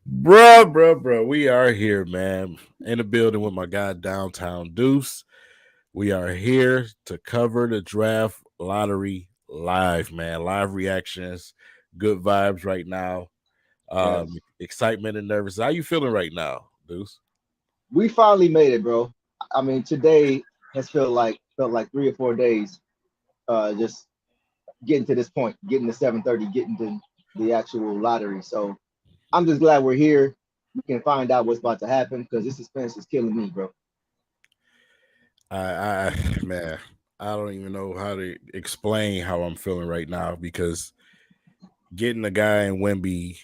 Bro. We are here, man. In the building with my guy downtown Deuce. We are here to cover the draft lottery live, man. Live reactions, good vibes right now. Yes. Excitement and nervous. How you feeling right now, Deuce? We finally made it, bro. I mean, today has felt like 3 or 4 days. Just getting to this point, getting to 7:30, getting to the actual lottery. So I'm just glad we're here. We can find out what's about to happen because this suspense is killing me, bro. Man, I don't even know how to explain how I'm feeling right now because getting a guy in Wemby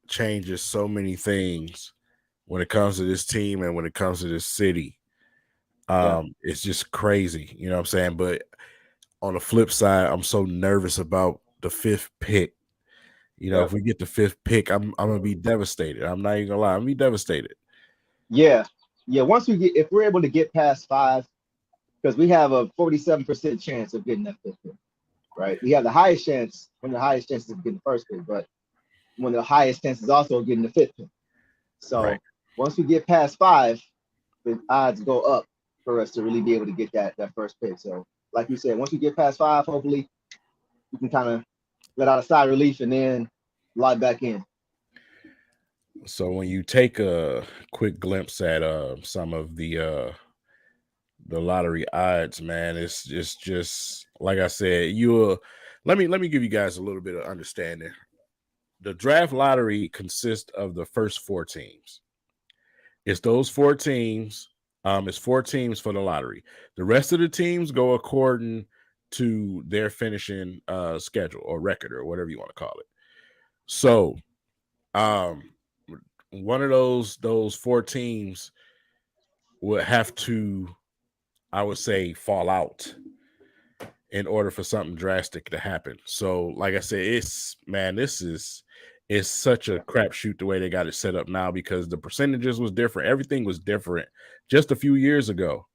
changes so many things when it comes to this team and when it comes to this city. Yeah. It's just crazy, you know what I'm saying? But on the flip side, I'm so nervous about the fifth pick. You know, Yeah. if we get the fifth pick, I'm gonna be devastated. I'm not even gonna lie, I'm gonna be devastated. Yeah. Yeah. Once we get, if we're able to get past five, because we have a 47% chance of getting that fifth pick, right? We have the highest chance, one of the highest chances of getting the first pick, but one of the highest chances also of getting the fifth pick. Right. So once we get past five, the odds go up for us to really be able to get that first pick. So, like you said, once we get past five, hopefully we can kind of let out a sigh of relief and then log back in. So when you take a quick glimpse at some of the lottery odds, man, it's just like I said, you let me give you guys a little bit of understanding. The draft lottery consists of the first four teams. It's those four teams. It's four teams for the lottery. The rest of the teams go according to their finishing schedule or record or whatever you want to call it. So, um, one of those four teams would have to, I would say, fall out in order for something drastic to happen. So, like I said, it's man, this is it's such a crapshoot the way they got it set up now because the percentages was different. Everything was different just a few years ago.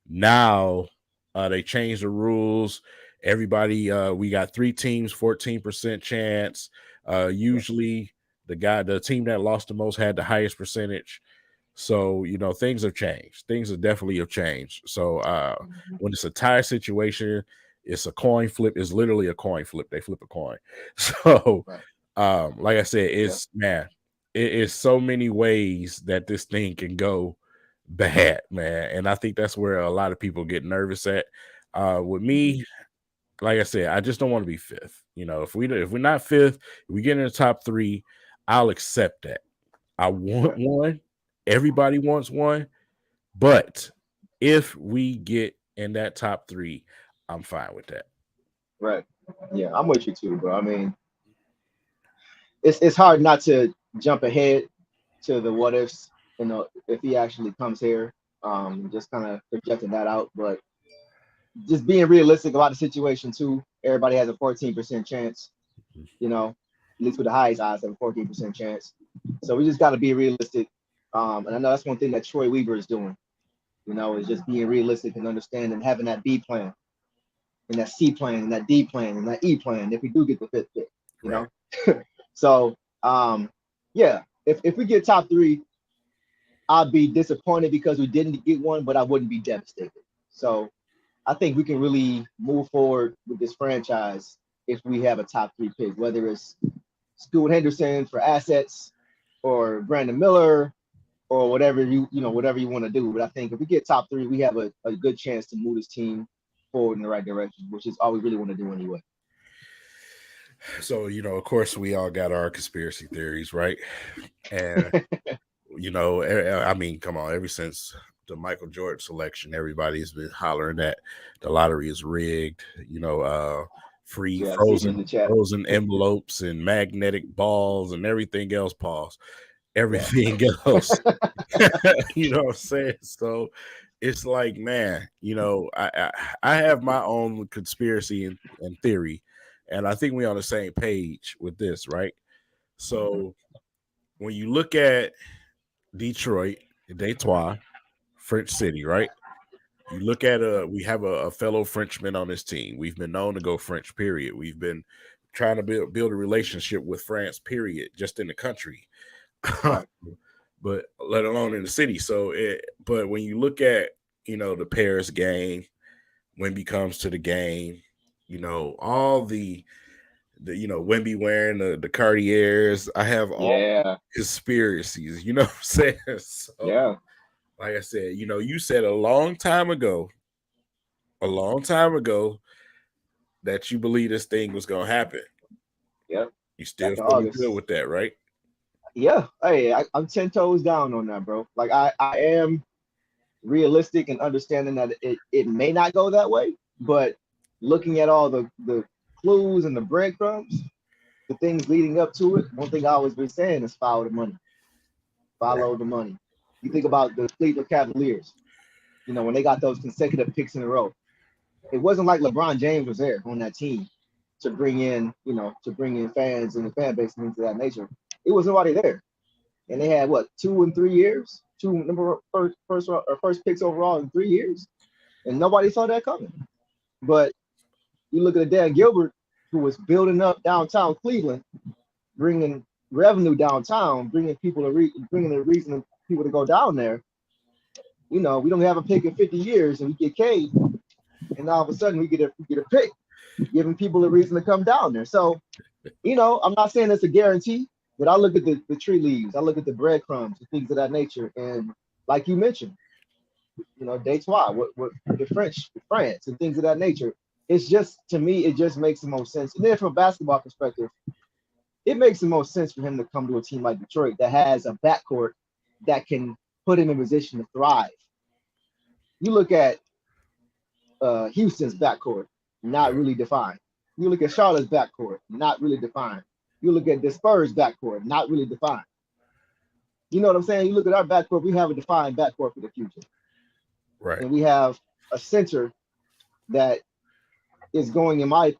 Now they changed the rules. Everybody, we got three teams, 14% chance. Usually, the team that lost the most had the highest percentage. So things have changed. Things have definitely have changed. So when it's a tie situation, it's a coin flip. It's literally a coin flip. They flip a coin. So Right. like I said, Yeah. it's man, it is so many ways that this thing can go bad, man. And I think that's where a lot of people get nervous at. With Mhm. me, like I said, I just don't want to be fifth. If we're not fifth, if we get in the top three, I'll accept that. I want Right. one. Everybody wants one. But if we get in that top three, I'm fine with that. Right. Yeah, I'm with you too, bro. I mean, it's hard not to jump ahead to the what ifs, if he actually comes here. Just kind of projecting that out, but just being realistic about the situation too. Everybody has a 14% chance, at least with the highest odds have a 14% chance. So we just got to be realistic. And I know that's one thing that Troy Weaver is doing, is just being realistic and understanding, having that B plan and that C plan and that D plan and that E plan if we do get the fifth pick, you Right. know? So, yeah, if we get top three, I'd be disappointed because we didn't get one, but I wouldn't be devastated. So I think we can really move forward with this franchise if we have a top three pick, whether it's Scoot Henderson for assets or Brandon Miller or whatever you want to do. But I think if we get top three, we have a good chance to move this team forward in the right direction, which is all we really want to do anyway. So, of course, we all got our conspiracy theories, right? And, I mean, come on, ever since the Michael Jordan selection, everybody's been hollering that the lottery is rigged, free Yeah, I see it in the chat. frozen envelopes and magnetic balls and everything else, pause. Yeah. Everything else. You know what I'm saying? So it's like, man, I have my own conspiracy and theory, and I think we're on the same page with this, right? Mhm. So when you look at Detroit, Detroit, French City, right? You look at we have a fellow Frenchman on this team. We've been known to go French, period. We've been trying to build a relationship with France, period, just in the country, Right. but let alone in the city. But when you look at the Paris game, Wemby comes to the game, all the Wemby wearing the Cartiers. I have all Yeah. conspiracies. You know what I'm saying? So, Yeah. like I said, you said a long time ago that you believe this thing was gonna happen. Yeah. You still Back in feeling good August. with that, right? Yeah. Hey, I'm 10 toes down on that, bro. Like I am realistic and understanding that it may not go that way, but looking at all the clues and the breadcrumbs, the things leading up to it, one thing I always been saying is follow the money. Right. Follow the money. You think about the Cleveland Cavaliers, when they got those consecutive picks in a row. It wasn't like LeBron James was there on that team to bring in fans and the fan base and things of that nature. It was nobody there. And they had what 2 and 3 years, two number first picks overall in 3 years, and nobody saw that coming. But you look at Dan Gilbert, who was building up downtown Cleveland, bringing revenue downtown, bringing the reason for people to go down there. We don't have a pick in 50 years, and we get Cade, and all of a sudden we get a pick, giving people a reason to come down there. So, I'm not saying it's a guarantee, but I look at the tree leaves, I look at the breadcrumbs, and things of that nature, and like you mentioned, dates why what France and things of that nature. It's just to me, it just makes the most sense. And then from a basketball perspective, it makes the most sense for him to come to a team like Detroit that has a backcourt that can put him in position to thrive. You look at Houston's backcourt, not really defined. You look at Charlotte's backcourt, not really defined. You look at the Spurs backcourt, not really defined. You know what I'm saying? You look at our backcourt, we have a defined backcourt for the future. Right. And we have a center that is going, in my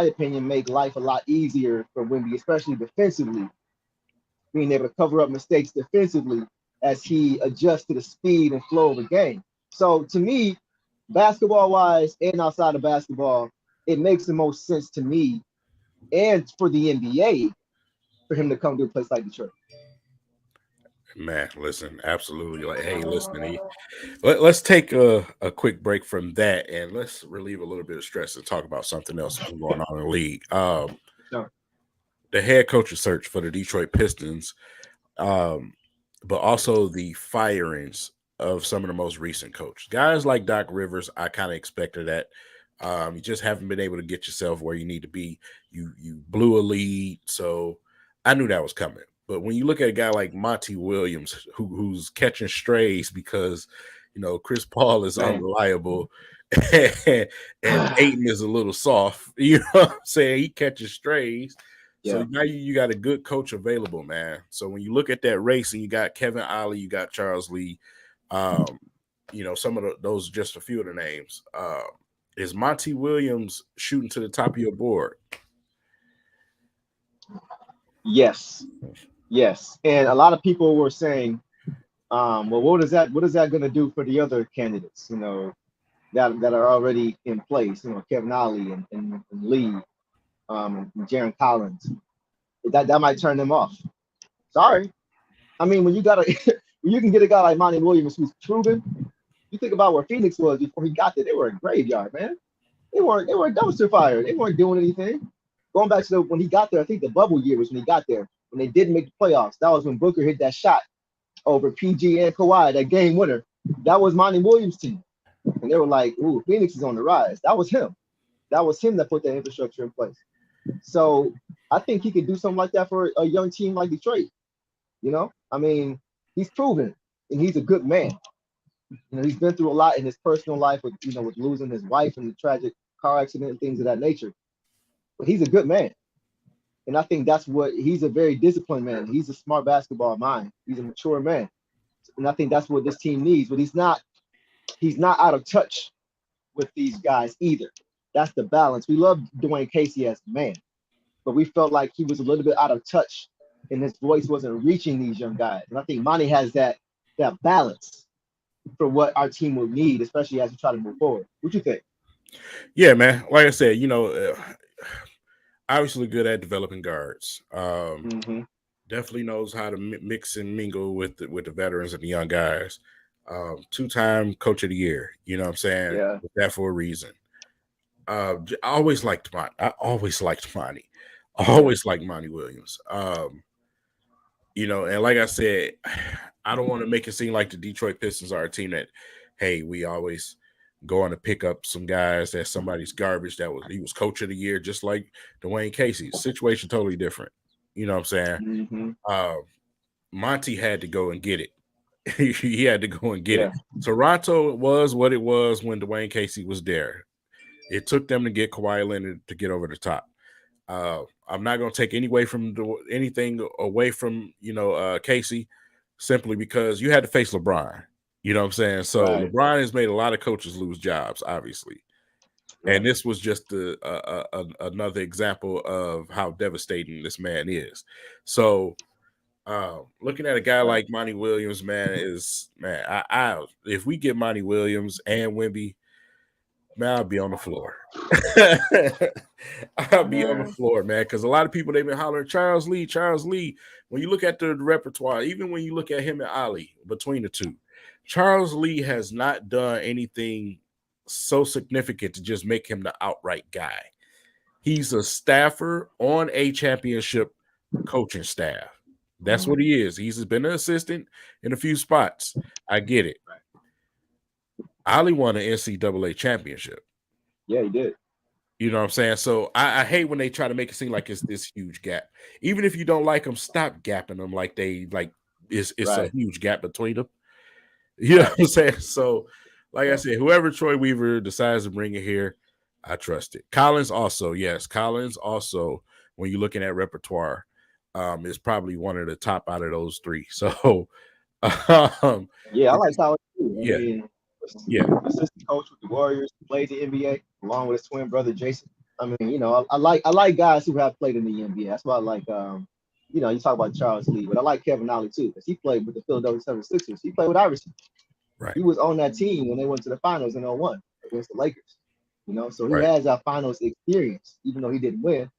opinion, make life a lot easier for Wemby, especially defensively, being able to cover up mistakes defensively as he adjusts to the speed and flow of the game. So to me, basketball wise and outside of basketball, it makes the most sense to me and for the NBA for him to come to a place like Detroit. Man, listen, absolutely. Like, hey, listen, let's take a quick break from that and let's relieve a little bit of stress and talk about something else that's been going on in the league. Sure. The head coach's search for the Detroit Pistons, um, but also the firings of some of the most recent coaches. Guys like Doc Rivers, I kind of expected that. You just haven't been able to get yourself where you need to be. You blew a lead, so I knew that was coming. But when you look at a guy like Monty Williams, who's catching strays because Chris Paul is Man. unreliable and Aiton is a little soft, you know what I'm saying? He catches strays. So Yeah. now you got a good coach available, man. So when you look at that race and you got Kevin Ollie, you got Charles Lee, um, some of those are just a few of the names. Is Monty Williams shooting to the top of your board? Yes. Yes. And a lot of people were saying, well, what is that going to do for the other candidates, that are already in place, Kevin Ollie and Lee, and Jaron Collins. That might turn them off. Sorry. I mean, when you got when you can get a guy like Monty Williams who's proven, you think about where Phoenix was before he got there. They were a graveyard, man. They were a dumpster fire. They weren't doing anything. Going back to when he got there, I think the bubble year was when he got there. When they didn't make the playoffs, that was when Booker hit that shot over PG and Kawhi, that game winner. That was Monty Williams' team, and they were like, "Ooh, Phoenix is on the rise." That was him. That was him that put that infrastructure in place. So I think he could do something like that for a young team like Detroit. I mean, he's proven, and he's a good man. He's been through a lot in his personal life with losing his wife and the tragic car accident and things of that nature. But he's a good man. And I think that's what he's a very disciplined man. He's a smart basketball mind. He's a mature man. And I think that's what this team needs. But he's not out of touch with these guys either. That's the balance. We love Dwayne Casey as a man, but we felt like he was a little bit out of touch and his voice wasn't reaching these young guys. And I think Monty has that balance for what our team will need, especially as we try to move forward. What you think? Yeah, man. Like I said, obviously good at developing guards. Hmm. Definitely knows how to mix and mingle with the veterans and the young guys. Two-time coach of the year. You know what I'm saying? Yeah, That for a reason. I always liked Monty. I always liked Monty. yeah, Always liked Monty Williams. And like I said, I don't want to make it seem like the Detroit Pistons are a team that, hey, we always go on to pick up some guys that somebody's garbage. He was coach of the year, just like Dwayne Casey. Situation totally different. You know what I'm saying? hmm, Uh, Monty had to go and get it. He had to go and get it. yeah, Toronto was what it was when Dwayne Casey was there. It took them to get Kawhi Leonard to get over the top. I'm not going to take anything away from Casey, simply because you had to face LeBron. You know what I'm saying? So right, LeBron has made a lot of coaches lose jobs, obviously, and right, this was just another example of how devastating this man is. So looking at a guy right. like Monty Williams, man, I if we get Monty Williams and Wemby, man, I'll be on the floor. I'll be on the Man, floor, man, because a lot of people they've been hollering Charles Lee, Charles Lee. When you look at the repertoire, even when you look at him and Ali between the two, Charles Lee has not done anything so significant to just make him the outright guy. He's a staffer on a championship coaching staff. That's what he is. He's been an assistant in a few spots. I get it. right. Ali won an NCAA championship. Yeah, he did. You know what I'm saying? So I hate when they try to make it seem like it's this huge gap. Even if you don't like them, stop gapping them like it's a Right, huge gap between them. You know right. what I'm saying? So, like I Yeah, said, whoever Troy Weaver decides to bring it here, I trust it. Collins also, yes. Collins also, when you're looking at repertoire, is probably one of the top out of those three. So um yeah. I it like just Tyler too. I yeah, mean, yeah, assistant coach with the Warriors, played the NBA along with his twin brother Jason. I mean, I like guys who have played in the NBA. That's why I like. You talk about Charles Lee, but I like Kevin Ollie too because he played with the Philadelphia 76ers. He played with Iverson. right, He was on that team when they went to the finals in '01 against the Lakers. So he right, has that finals experience, even though he didn't win.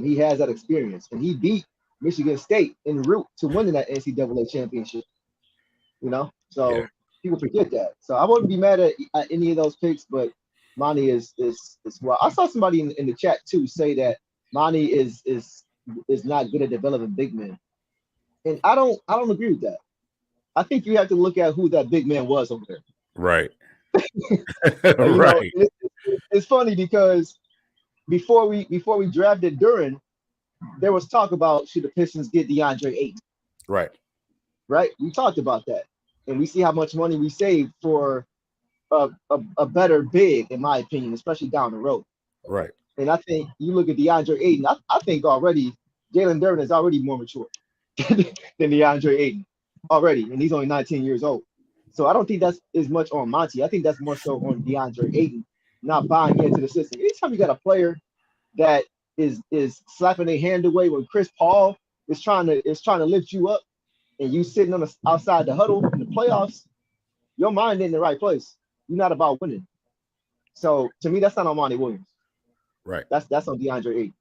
He has that experience, and he beat Michigan State en route to winning that NCAA championship. yeah, So people forget that. So I wouldn't be mad at any of those picks, but Monty is well. I saw somebody in the chat too say that Monty is not good at developing big men, and I don't agree with that. I think you have to look at who that big man was over there. right, You know, right, it's funny because before we drafted Duran, there was talk about should the Pistons get DeAndre Ayton, right, right? We talked about that, and we see how much money we saved for a better big, in my opinion, especially down the road. right, And I think you look at DeAndre Ayton, I think already Jalen Duren is already more mature than DeAndre Ayton already, and he's only 19 years old. So I don't think that's as much on Monty. I think that's more so on DeAndre Ayton not buying into the system. Anytime you got a player that is slapping their hand away when Chris Paul is trying to lift you up, and you sitting on the outside the huddle in the playoffs, your mind in the right place. You're not about winning. So to me, that's not on Monty Williams. right. That's on DeAndre Ayton.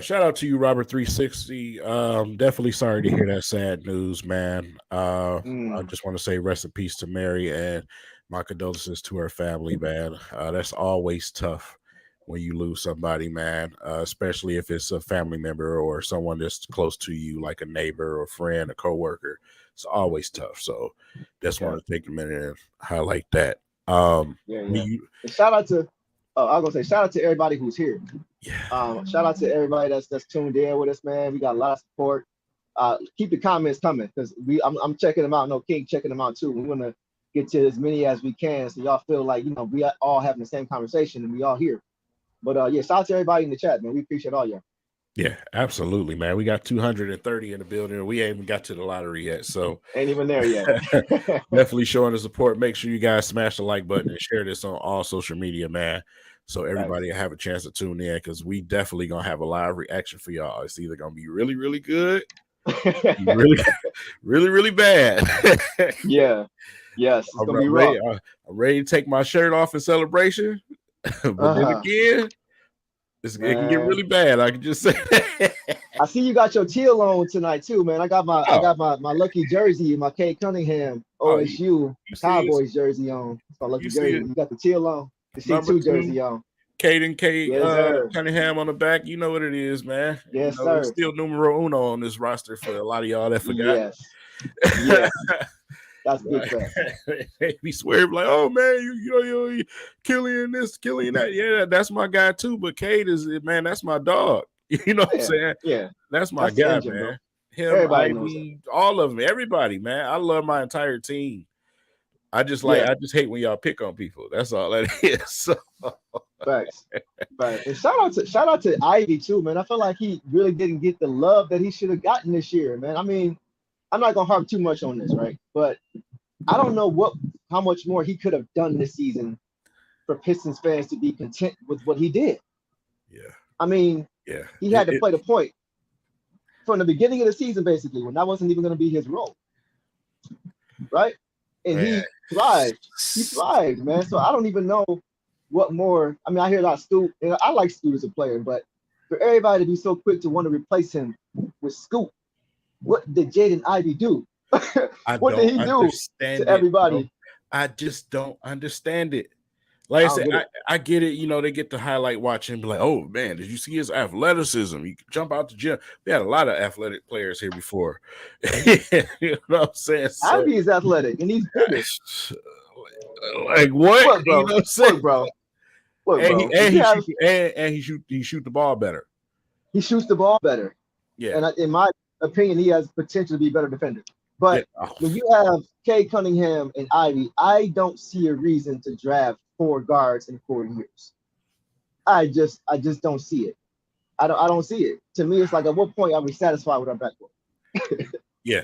Shout out to you, Robert 360. Definitely sorry to hear that sad news, man. I Mm, just want to say rest in peace to Mary and my condolences to her family, man. That's always tough when you lose somebody, man, especially if it's a family member or someone that's close to you, like a neighbor or friend, a coworker. It's always tough. So just yeah, want to take a minute and highlight that. yeah, When yeah. you, And shout out to I was gonna say shout out to everybody who's here. yeah, Shout out to everybody that's tuned in with us, man. We got a lot of support. Keep the comments coming because I'm checking them out. No King checking them out too. We want to get to as many as we can so y'all feel like we are all having the same conversation and we all here. But yeah, shout out to everybody in the chat, man. We appreciate all y'all. yeah, absolutely, man. We got 230 in the building, and we ain't even got to the lottery yet. So Ain't even there yet. definitely showing the support. Make sure you guys smash the like button and share this on all social media, man. So Thanks. everybody have a chance to tune in because we definitely gonna have a live reaction for y'all. It's either gonna be really, really good, really, really, really bad. Yeah. Yes, it's I'm gonna be ready. raw. I'm ready to take my shirt off in celebration, but then Uh-huh. again, It can get man. really bad. I can just say that. I see you got your teal on tonight too, man. I Oh, got my lucky jersey, my Kate Cunningham oh, OSU you see us, Cowboys jersey on. It's my you lucky see jersey. it, You got the teal on, the number C2 two, jersey on. Caden K Yes, sir. Cunningham on the back. You know what it is, man. You Yes, know, he's sir. still numero uno on this roster for a lot of y'all that forgot. Yes. Yes. That's big Right. facts. We swear like, oh man, you Killian this, Killian that. Yeah, that's my guy too. But Cade is man, that's my dog. You know what I'm Yeah. saying? Yeah. That's my That's the guy, engine, bro. man. Him, Everybody knows that. Ivy, all of them, everybody, man. I love my entire team. Yeah. I just hate when y'all pick on people. That's all that is. So, Facts. Right. And shout out to Ivy too, man. I feel like he really didn't get the love that he should have gotten this year, man. I mean, I'm not gonna harp too much on this, right? But I don't know how much more he could have done this season for Pistons fans to be content with what he did. yeah, I mean, yeah. he had to play the point from the beginning of the season, basically, when that wasn't even going to be his role, right? And Man. he thrived. He thrived, man. So I don't even know what more. I mean, I hear a lot of Scoot, and I like Scoot as a player, but for everybody to be so quick to want to replace him with Scoot, what did Jaden Ivey do? I What did don't he do to understand it, bro. everybody? I just don't understand it. Like I I don't said, get it. I get it. You know, they get to highlight watching and be like, oh man, did you see his athleticism? You can jump out the gym. We had a lot of athletic players here before. You know what I'm saying? So Ivy is athletic and he's bigger. like what? Look, You bro. know what I'm saying? Look, bro. Look, And bro. If you have he shoot the ball better. he shoots the ball better. Yeah. And in my opinion, he has potential to be a better defender. Yeah. But Oh, when you have Kay Cunningham and Ivy, I don't see a reason to draft 4 guards in 4 years. I just don't see it. I don't see it. To me, it's like at what point are we satisfied with our backcourt? yeah.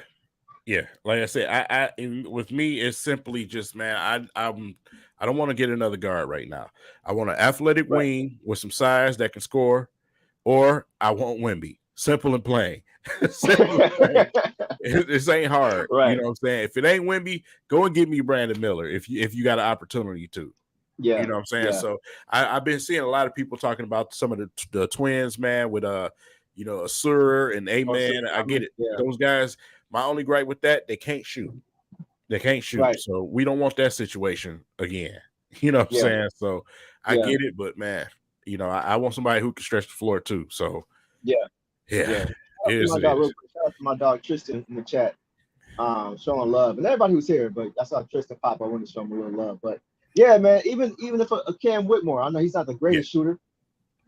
Yeah, like I said, with me, it's simply just man, I don't want to get another guard right now. I want an athletic Right. wing with some size that can score, or I want Wemby. Simple and plain. Simple and plain. This ain't hard. You Right. know what I'm saying? If it ain't Wemby, go and get me Brandon Miller if you got an opportunity to. You Yeah. know what I'm saying? Yeah. So I've been seeing a lot of people talking about some of the twins, man, with Asur and Also, Amen. I get it. yeah. Those guys. My only gripe with that, they can't shoot. They can't shoot. Right. So we don't want that situation again. You know what I'm Yeah. saying? So I Yeah. get it, but man, I want somebody who can stretch the floor too. So Yeah. yeah, Yeah. it is. My It dog, real is. quick. Shout out to my dog Tristan in the chat, showing love, and everybody who's here. But I saw Tristan pop. I wanted to show him a little love. But yeah, man, even if a Cam Whitmore, I know he's not the Yeah, greatest shooter,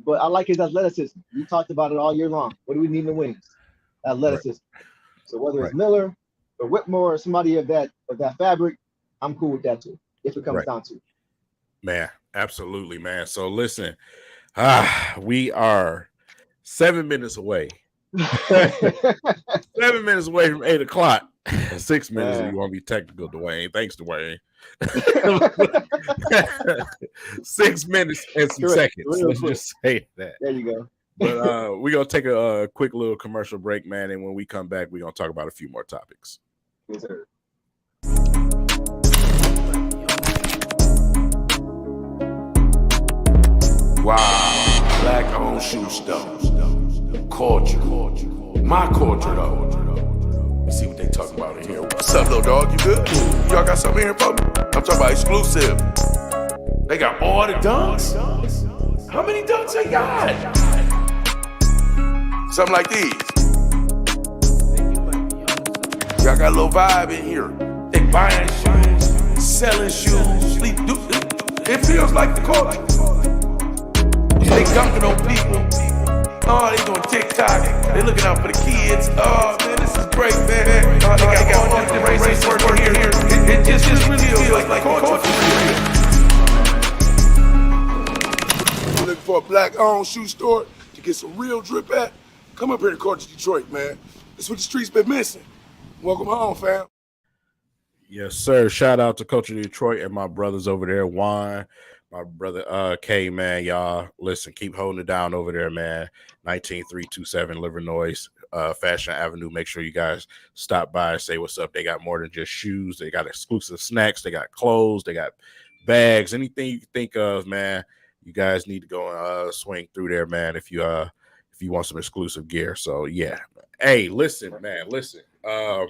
but I like his athleticism. We talked about it all year long. What do we need in the wings? right, Athleticism. So whether right, it's Miller or Whitmore or somebody of that fabric, I'm cool with that too. If it comes right, down to it. man. Absolutely, man. So listen, we are 7 minutes away. 7 minutes away from 8 o'clock. 6 minutes if Man. you want to be technical, Dwayne. Thanks, Dwayne. 6 minutes and some Correct. seconds. Real Let's quick. just say that. There you go. But we're gonna take a quick little commercial break, man. And when we come back, we're gonna talk about a few more topics. Yes, sir. Wow, black owned shoe store. Culture. My culture though. You see what they talking about in here. What's up, little dog? You good? Y'all got something here for me? I'm talking about exclusive. They got all the dunks? How many dunks they got? Something like these. Y'all got a little vibe in here. They buying shoes, selling shoes. It feels like the culture. They dunking on people. Oh, they doing TikTok. They looking out for the kids. Oh, man, this is great, man. Oh, they got all different races working here. It just really feels like culture. You're looking for a black-owned shoe store to get some real drip at? Come up here to Culture Detroit, man. That's what the streets been missing. Welcome home, fam. Yes, sir. Shout out to Culture Detroit and my brothers over there, Juan, my brother K, man. Y'all listen, keep holding it down over there, man. 19327 Livernois, Fashion Avenue. Make sure you guys stop by, say what's up. They got more than just shoes. They got exclusive snacks, they got clothes, they got bags, anything you can think of, man. you guys need to go swing through there, man. If you want some exclusive gear. So yeah. Hey, listen, man, listen. The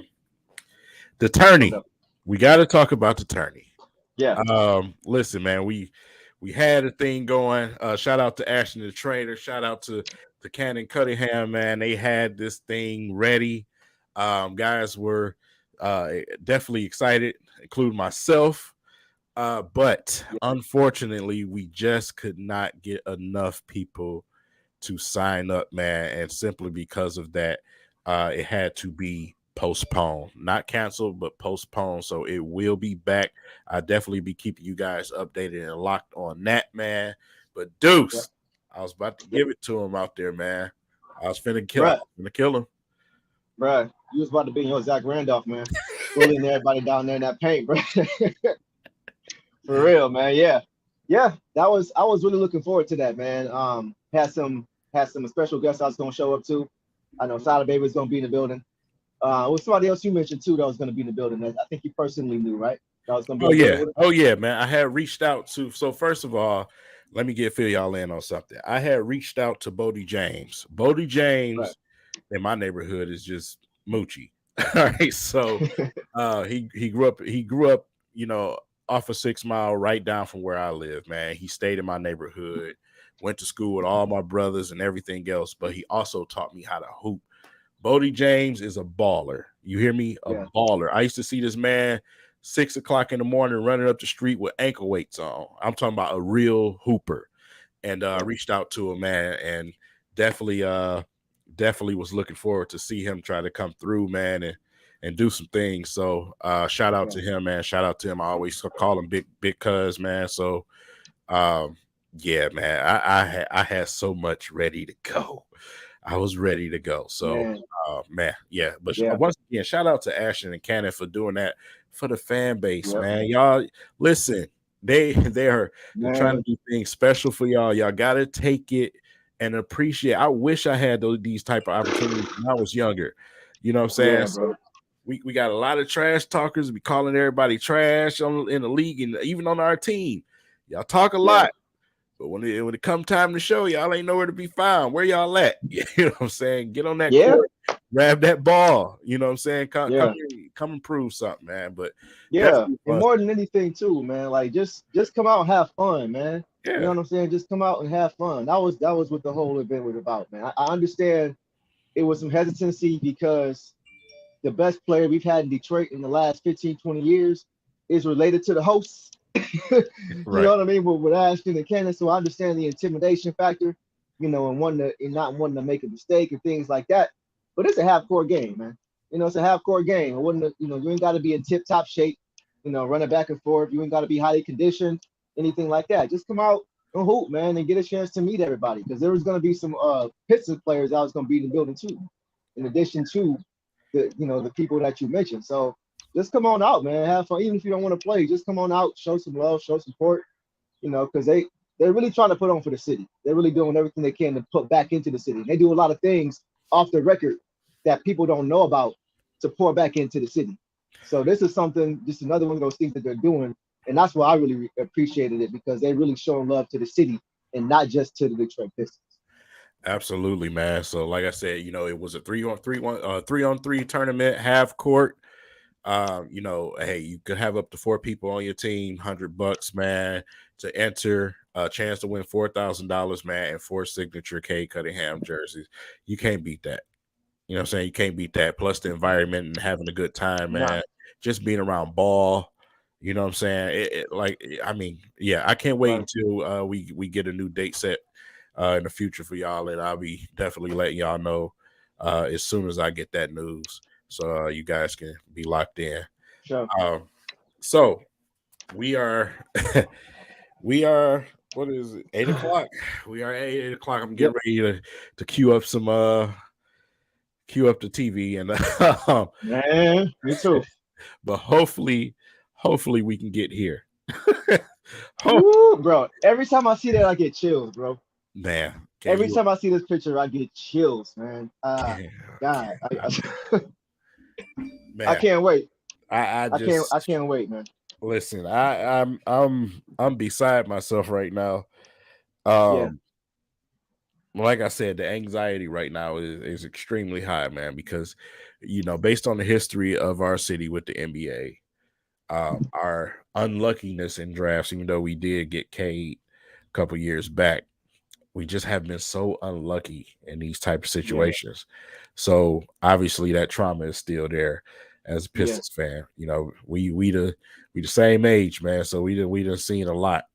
What's tourney. up? We got to talk about the tourney. Yeah. Listen, man, we had a thing going. Shout out to Ashton the trainer. Shout out to Cannon Cunningham, man. They had this thing ready. Guys were definitely excited, including myself. But Yeah. unfortunately, we just could not get enough people to sign up, man. And simply because of that, it had to be postponed, not canceled, but postponed. So it will be back. I definitely be keeping you guys updated and locked on that, man. But Yeah. Deuce, I was about to Yeah. give it to him out there, man. I was Bruh, finna kill him. bruh, you was about to be your Zach Randolph, man. Bullying everybody down there in that paint, bro. For real, man. Yeah. Yeah. I was really looking forward to that, man. Had some special guests I was gonna show up to. I know Sada Baby was gonna be in the building. With somebody else you mentioned too that was gonna be in the building. I think you personally knew, right? That was gonna be in Oh the building yeah, with us. oh yeah, man. I had reached out to. So first of all, let me fill y'all in on something. I had reached out to Bodie James. Bodie Right. James in my neighborhood is just Moochie. All right, so he grew up, off of 6 Mile, right down from where I live. Man, he stayed in my neighborhood, went to school with all my brothers and everything else. But he also taught me how to hoop. Bodie James is a baller. You hear me? A Yeah. baller. I used to see this man 6 o'clock in the morning running up the street with ankle weights on. I'm talking about a real hooper. And Yeah. reached out to him, man, and definitely definitely was looking forward to see him try to come through, man, and do some things. So shout out Yeah. to him, man. Shout out to him. I always call him big cuz, man. So um yeah, man, I had so much ready to go. I was ready to go. So Man. man, yeah. But Yeah. once again, shout out to Ashton and Cannon for doing that for the fan base, Yep. man. Y'all listen, they're trying to Man. do things special for y'all. Y'all gotta take it and appreciate. I wish I had these type of opportunities when I was younger. You know what I'm saying? Yeah, So bro. we got a lot of trash talkers. We calling everybody trash in the league and even on our team. Y'all talk a Yeah. lot, but when it come time to show, y'all ain't nowhere to be found. Where y'all at? You know what I'm saying? Get on that Yeah. court, grab that ball. You know what I'm saying? Yeah. Come and prove something, man. But Yeah. definitely And fun. more than anything, too, man. Like just come out and have fun, man. You know Yeah, what I'm saying? Just come out and have fun. That was what the whole event was about, man. I understand it was some hesitancy because the best player we've had in Detroit in the last 15, 20 years is related to the hosts. You know right. what I mean? With Ashton and Cannon. So I understand the intimidation factor, and not wanting to make a mistake and things like that. But it's a half court game, man. It's a half court game. It wouldn't, you ain't got to be in tip top shape, running back and forth. You ain't got to be highly conditioned, anything like that. Just come out and hoop, man, and get a chance to meet everybody. Because there was going to be some Pistons players that was going to be in the building too, in addition to the people that you mentioned. So just come on out, man. Have fun. Even if you don't want to play, just come on out, show some love, show support, because they're really trying to put on for the city. They're really doing everything they can to put back into the city. They do a lot of things off the record that people don't know about to pour back into the city. So this is something, just another one of those things that they're doing. And that's why I really appreciated it, because they really showing love to the city and not just to the Detroit Pistons. Absolutely, man. So like I said, it was a 3-on-3 tournament, half court. Hey, you could have up to 4 people on your team, $100, man, to enter, a chance to win $4,000, man, and 4 signature K Cunningham jerseys. You can't beat that. You know what I'm saying? You can't beat that. Plus the environment and having a good time, Nah, man. Just being around ball. You know what I'm saying? Yeah, I can't wait right. until we get a new date set in the future for y'all, and I'll be definitely letting y'all know as soon as I get that news, so you guys can be locked in. Sure. So we are we are, what is it, 8 o'clock? We are at 8 o'clock. I'm getting Yep. ready to queue up the TV and Man, me too. but hopefully we can get here. Oh Woo, bro. Every time I see that, I get chills, bro. man, can Every you time I see this picture, I get chills, man. can, God, I man, can't wait. I I just can't wait, man. listen, I'm beside myself right now. Yeah, Um, like I said, the anxiety right now is extremely high, man, because based on the history of our city with the NBA, our unluckiness in drafts, even though we did get Cade a couple years back, we just have been so unlucky in these type of yeah, situations. So obviously that trauma is still there as a yeah, Pistons fan. We the same age, man. So we done seen a lot.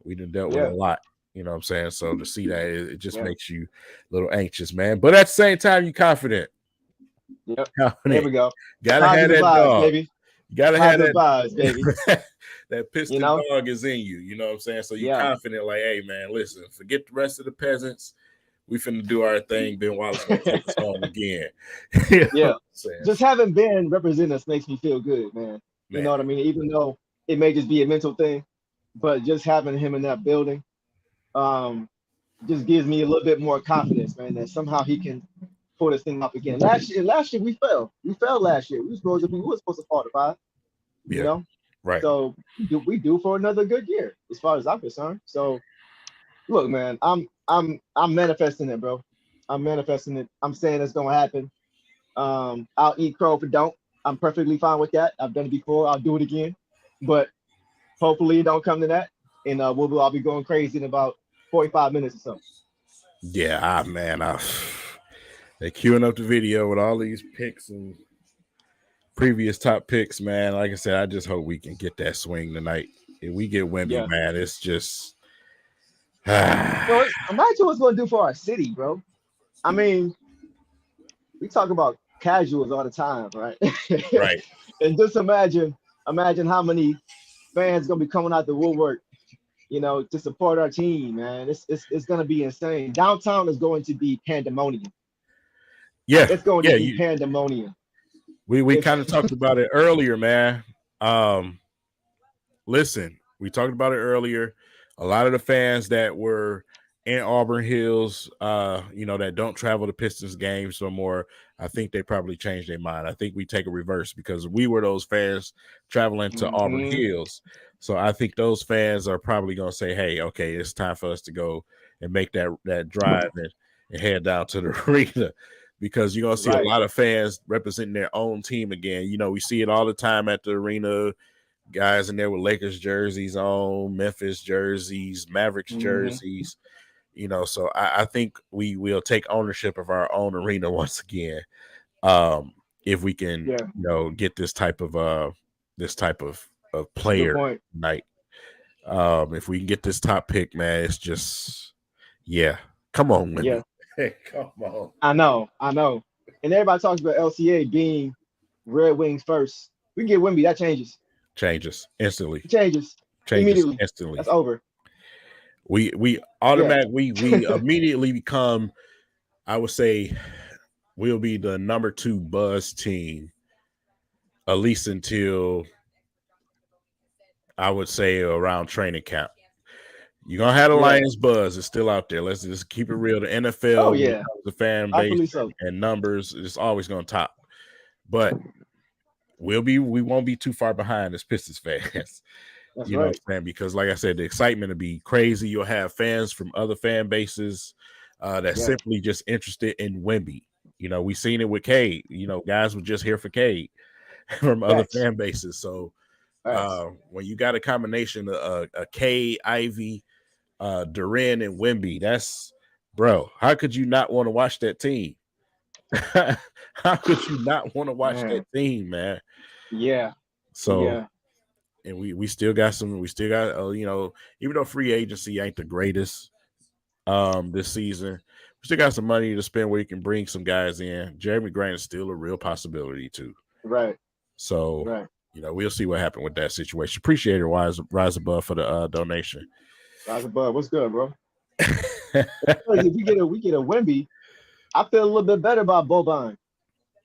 We done dealt with a yeah, lot. You know what I'm saying? So to see that, it just yeah, makes you a little anxious, man. But at the same time, you confident. yep. There Confident. we go. Gotta have Positive that vibes, dog. baby. You gotta have Positive vibes, baby. that that You piston know? dog is in you. You know what I'm saying? So you Yeah. confident, like, hey man, listen, forget the rest of the peasants. We finna do our thing. Ben Wallace gonna take us home again. You know what Yeah. I'm saying? Just having Ben represent us makes me feel good, man. You Man, know what I mean? Even though it may just be a mental thing, but just having him in that building, um, just gives me a little bit more confidence, man, that somehow he can pull this thing up again. Last year we fell. We fell last year. We were supposed to fall to five, you yeah, know. right. So we do for another good year, as far as I'm concerned. So look, man, I'm manifesting it, bro. I'm manifesting it. I'm saying it's gonna happen. I'll eat crow if it don't. I'm perfectly fine with that. I've done it before. I'll do it again. But hopefully it don't come to that. And I'll be going crazy in about 45 minutes or so. Yeah, man, they queuing up the video with all these picks and previous top picks, man. Like I said, I just hope we can get that swing tonight. If we get Wemby, Yeah. man, it's just Imagine what's gonna do for our city, bro. I mean, we talk about casuals all the time, right? right. And just imagine how many fans gonna be coming out the woodwork, to support our team, man. It's gonna be insane. Downtown is going to be pandemonium. Yeah, It's going to yeah. be pandemonium. We It's kind of talked about it earlier, man. Um, Listen, we talked about it earlier. A lot of the fans that were in Auburn Hills, that don't travel to Pistons games no more, I think they probably changed their mind. I think we take a reverse because we were those fans traveling to Auburn Mhm. Hills. So I think those fans are probably going to say, hey, okay, it's time for us to go and make that drive and head down to the arena because you're going to see a Right. lot of fans representing their own team again. We see it all the time at the arena, guys in there with Lakers jerseys on, Memphis jerseys, Mavericks Hmm. jerseys. So I think we will take ownership of our own arena once again. If we can, Yeah. get this type of That's a good player point. tonight. If we can get this top pick, man, it's just yeah. Come on, Wimby. Yeah. Come on. I know. I know. And everybody talks about LCA being Red Wings first. We get Wimby, that changes. Changes instantly. It changes Changes immediately. instantly. That's over. We Yeah. automatically we immediately become, I would say, we'll be the number 2 buzz team, at least until I would say around training camp. You're gonna have the Yeah. Lions buzz. It's still out there. Let's just keep it real. The Oh NFL, when it yeah. comes to fan base Rightfully so. and numbers, it's always gonna top. But we won't be too far behind as Pistons fans. That's You know what right. I'm saying? Because like I said, the excitement will be crazy. You'll have fans from other fan bases that's Yeah. simply just interested in Wemby. We seen it with Cade. Guys were just here for Cade from other Facts. fan bases. So Facts. when you got a combination of a Cade, Ivy, Duran, and Wemby, that's bro. How could you not want to watch that team? How could you not want to watch that Man. team, man? Yeah. So Yeah. and we still got even though free agency ain't the greatest this season, we still got some money to spend where you can bring some guys in. Jeremy Grant is still a real possibility too. Right. So Right. we'll see what happened with that situation. Appreciate it, Rise Above, for the donation. Rise above. What's good, bro? Crazy. If we get a Wimby, I feel a little bit better about Boban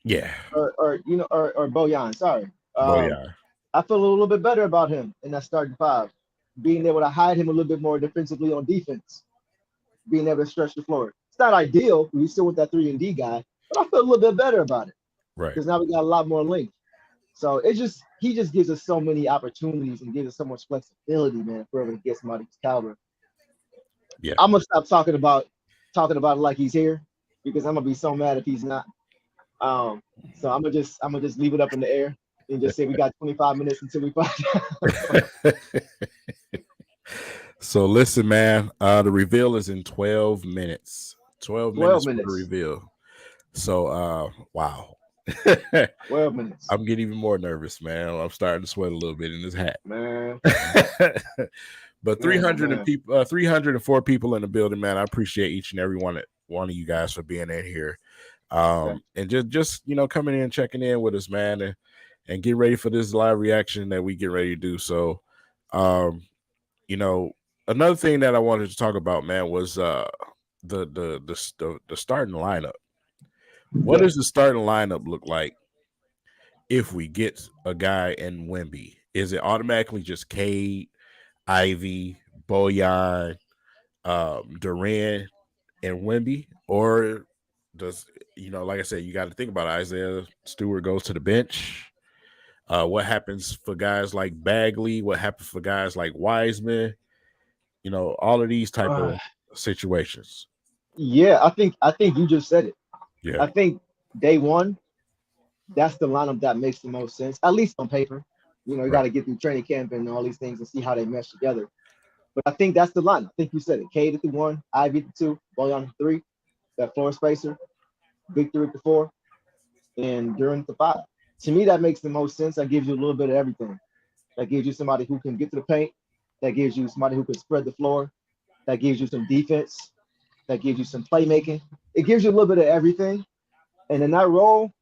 Yeah, or Bojan. Sorry. Um, Boyan. I feel a little bit better about him in that starting five, being able to hide him a little bit more defensively on defense, being able to stretch the floor. It's not ideal. We still with that 3-and-D guy, but I feel a little bit better about it Right. because now we got a lot more length. So he just gives us so many opportunities and gives us so much flexibility, man, if we're able to get somebody who's caliber. Yeah. I'm gonna stop talking about it like he's here because I'm gonna be so mad if he's not. So I'm gonna just leave it up in the air and just say we got 25 minutes until we find out. So listen, man. The reveal is in 12 minutes. 12 12 minutes for the minutes. reveal. So wow. 12 minutes. I'm getting even more nervous, man. I'm starting to sweat a little bit in this hat. Man, But man, oh, man. 304 people in the building, man. I appreciate each and every one of you guys for being in here. And just coming in, checking in with us, man, and get ready for this live reaction that we get ready to do. So another thing that I wanted to talk about, man, was the starting lineup. What does the starting lineup look like if we get a guy in Wemby? Is it automatically just Cade, Ivy, Bojan, Durant, and Wemby, or does like I said, you got to think about it. Isaiah Stewart goes to the bench. What happens for guys like Bagley? What happens for guys like Wiseman? All of these type of situations. Yeah, I think you just said it. Yeah, I think day one, that's the lineup that makes the most sense, at least on paper. You got to get through training camp and all these things and see how they mesh together. But I think that's the line. I think you said it. Cade at the 1, Ivy at the 2, Bojan at the 3, that floor spacer, Victor at the 4, and Durant at the 5. To me, that makes the most sense. That gives you a little bit of everything. That gives you somebody who can get to the paint. That gives you somebody who can spread the floor. That gives you some defense. That gives you some playmaking. It gives you a little bit of everything. And in that role,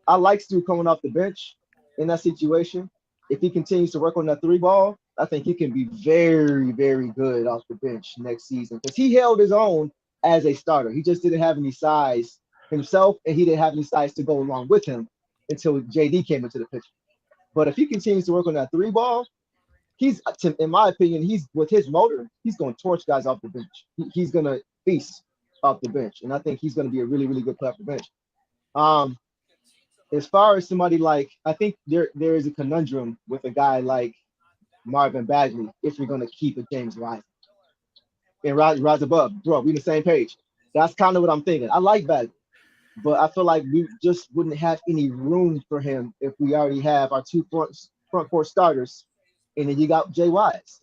I like Stu coming off the bench in that situation. If he continues to work on that 3 ball, I think he can be very, very good off the bench next season because he held his own as a starter. He just didn't have any size himself, and he didn't have any size to go along with him until JD came into the picture. But if he continues to work on that 3 ball, in my opinion, he's with his motor, he's going to torch guys off the bench. He's going to feast off the bench, and I think he's going to be a really, really good player off the bench. As far as somebody like, I think there is a conundrum with a guy like Marvin Bagley if you're going to keep a James Wiseman and rise above. Bro, we on the same page. That's kind of what I'm thinking. I like Bagley, but I feel like we just wouldn't have any room for him if we already have our 2 front court starters, and then you got Jay Wise.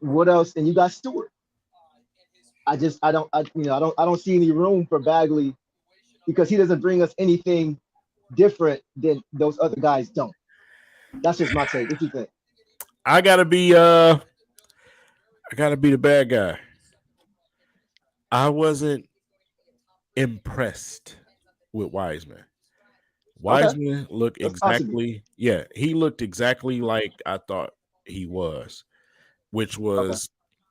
What else? And you got Stewart. I don't see any room for Bagley because he doesn't bring us anything different than those other guys don't. That's just my take. What you think? I gotta be the bad guy. I wasn't impressed with Wiseman. Wiseman looked exactly, he looked exactly like I thought he was, which was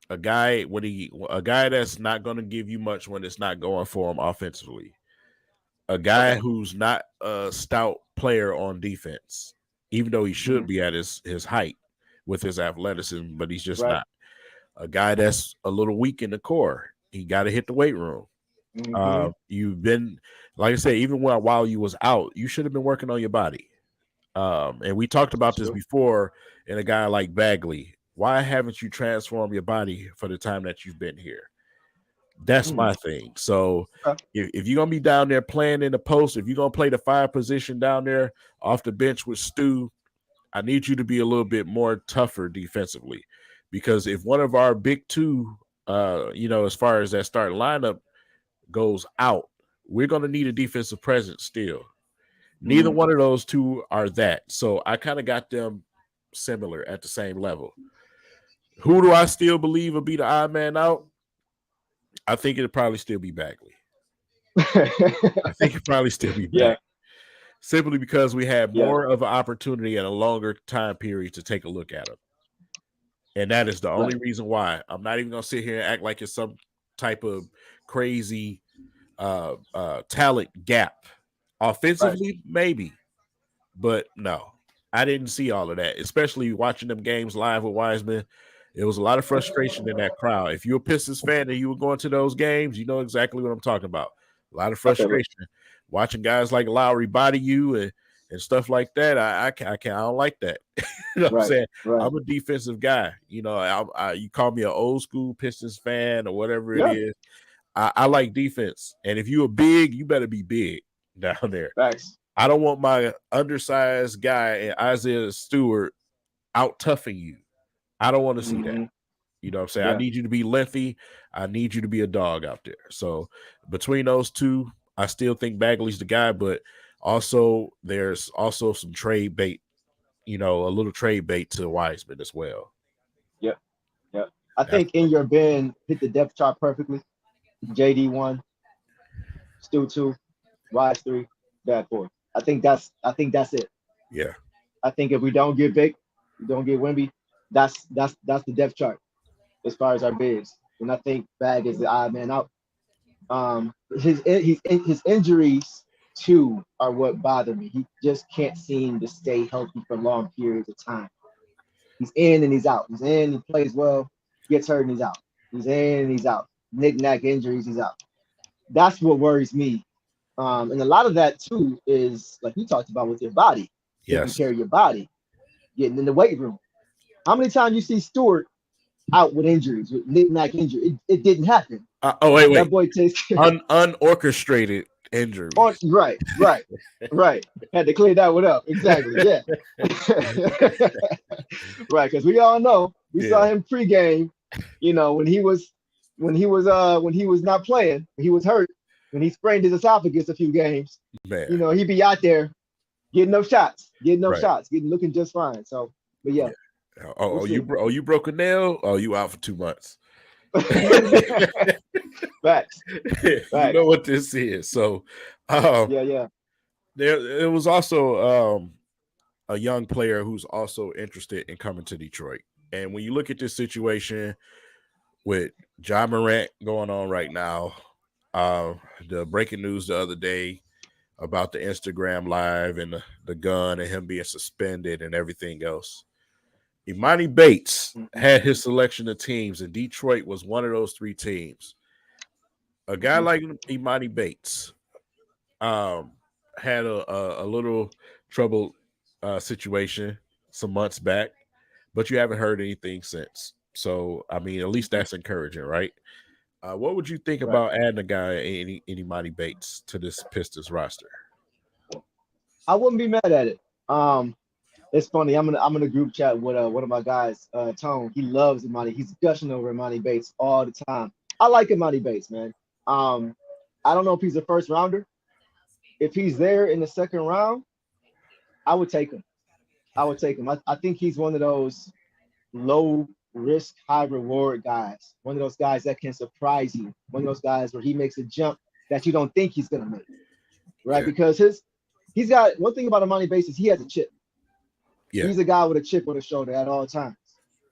a guy that's not going to give you much when it's not going for him offensively. A guy who's not a stout player on defense, even though he should be at his height with his athleticism, but he's just not. A guy that's a little weak in the core. He got to hit the weight room. You've been, like I said, even while you was out, you should have been working on your body. And we talked about this before in a guy like Bagley. Why haven't you transformed your body for the time that you've been here? That's my thing. So if you're going to be down there playing in the post, if you're going to play the 5 position down there off the bench with Stu, I need you to be a little bit more tougher defensively. Because if one of our big 2, as far as that starting lineup goes out, we're going to need a defensive presence still. Neither one of those 2 are that. So I kind of got them similar at the same level. Who do I still believe will be the odd man out? I think it'll probably still be Bagley. I think it'll probably still be Bagley. Simply because we had more of an opportunity and a longer time period to take a look at him. And that is the only reason why. I'm not even going to sit here and act like it's some type of crazy talent gap. Offensively, maybe. But no, I didn't see all of that, especially watching them games live with Wiseman. It was a lot of frustration in that crowd. If you're a Pistons fan and you were going to those games, you know exactly what I'm talking about. A lot of frustration. Watching guys like Lowry body you and stuff like that. I don't like that. You know what I'm Right, saying? right. I'm a defensive guy. You know, you call me an old school Pistons fan or whatever it Yeah, is. I like defense, and if you are big, you better be big down there. facts. I don't want my undersized guy and Isaiah Stewart out toughing you. I don't want to see that. Hmm. You know what I'm saying? I Yeah, need you to be lengthy. I need you to be a dog out there. So between those two, I still think Bagley's the guy, but also there's also some trade bait, a little trade bait to Wiseman as well. yeah, yeah. I That's think in your bin hit the depth chart perfectly. JD one, Stu two, Wise three, Bad four. I think that's it. yeah, I think if we don't get Vic, we don't get Wimby, that's the depth chart as far as our bigs. And I think Bag is the odd man out. His injuries too are what bother me. He just can't seem to stay healthy for long periods of time. He's in and he's out. He's in, he plays well, gets hurt and he's out. He's in and he's out. Knick-knack injuries, he's out. That's what worries me. And a lot of that too is like you talked about with your body, taking yes. care of your body, getting in the weight room. How many times you see Stewart out with injuries, with knick-knack injury? It didn't happen. Oh, wait, That wait. boy takes care. Unorchestrated injuries. Right, right, right. Had to clear that one up. Exactly. Yeah. Right, because we all know we saw Yeah, him pregame. When he was not playing, he was hurt. When he sprained his esophagus a few games, man. he'd be out there getting up Right. shots, looking just fine. So, but yeah, Yeah. we'll see. You broke a nail? Oh, you out for 2 months. Facts, You know facts. what this is. So um Yeah, yeah. there was also a young player who's also interested in coming to Detroit. And when you look at this situation with John Morant going on right now, uh the breaking news the other day about the Instagram live and the gun and him being suspended and everything else. Imani Bates Hmm. had his selection of teams, and Detroit was one of those three teams. A guy Hmm. like Imani Bates um, had a little trouble situation some months back, but you haven't heard anything since. So, I mean, at least that's encouraging, right? What would you think Right. about adding a guy, Imani Bates, to this Pistons roster? I wouldn't be mad at it. Um, it's funny. I'm in a group chat with one of my guys, Tone. He loves Imani. He's gushing over Imani Bates all the time. I like Imani Bates, man. Um, I don't know if he's a first rounder. If he's there in the second round, I would take him. I would take him. I think he's one of those low risk, high reward guys. One of those guys that can surprise you. One of those guys where he makes a jump that you don't think he's gonna make, right? Yeah, Because he's got one thing about Imani Bates is he has a chip. yeah, He's a guy with a chip on his shoulder at all times.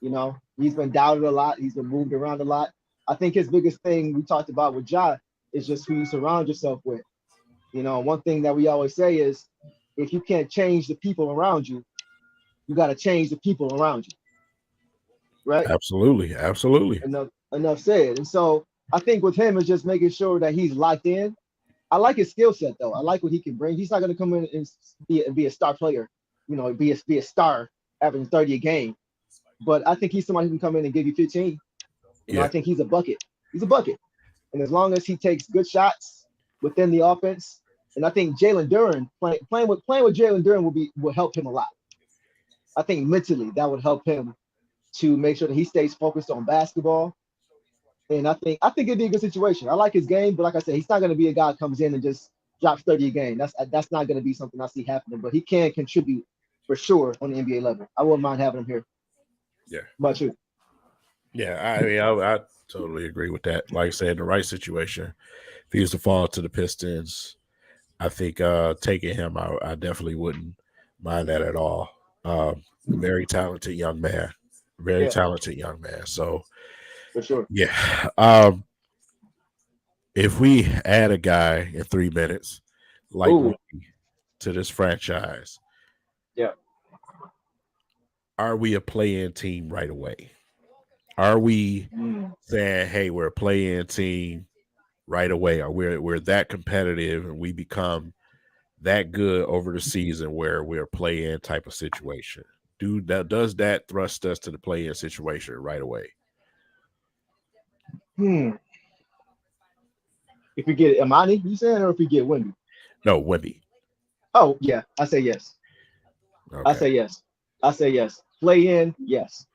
He's been doubted a lot. He's been moved around a lot. I think his biggest thing we talked about with Ja is just who you surround yourself with. One thing that we always say is if you can't change the people around you, you got to change the people around you, right? absolutely, absolutely. Enough said. And so I think with him is just making sure that he's locked in. I like his skill set though. I like what he can bring. He's not going to come in and be a star player, be a star averaging 30 a game. But I think he's somebody who can come in and give you 15. I Yeah, think he's a bucket. He's a bucket. And as long as he takes good shots within the offense, and I think Jalen Duren playing with Jalen Duren will help him a lot. I think mentally that would help him to make sure that he stays focused on basketball. And I think it'd be a good situation. I like his game, but like I said, he's not going to be a guy that comes in and just drops 30 a game. That's not going to be something I see happening. But he can contribute for sure on the NBA level. I wouldn't mind having him here. yeah, But you, yeah. I mean, I totally agree with that. Like I said, in the right situation, if he was to fall to the Pistons, I think taking him, I definitely wouldn't mind that at all. Very talented young man, very yeah, talented young man. So for sure. yeah, if we add a guy in 3 minutes like Ooh, Wemby to this franchise, yeah. are we a play-in team right away? Are we Mm. saying, "Hey, we're a play-in team right away"? Or we're that competitive and we become that good over the season where we're play-in type of situation? Does that thrust us to the play-in situation right away? Hmm. If we get Amani, you saying, or if we get Wimby? No, Wimby. Oh yeah, I say yes. I Okay. say yes. I say yes. Play in, yes.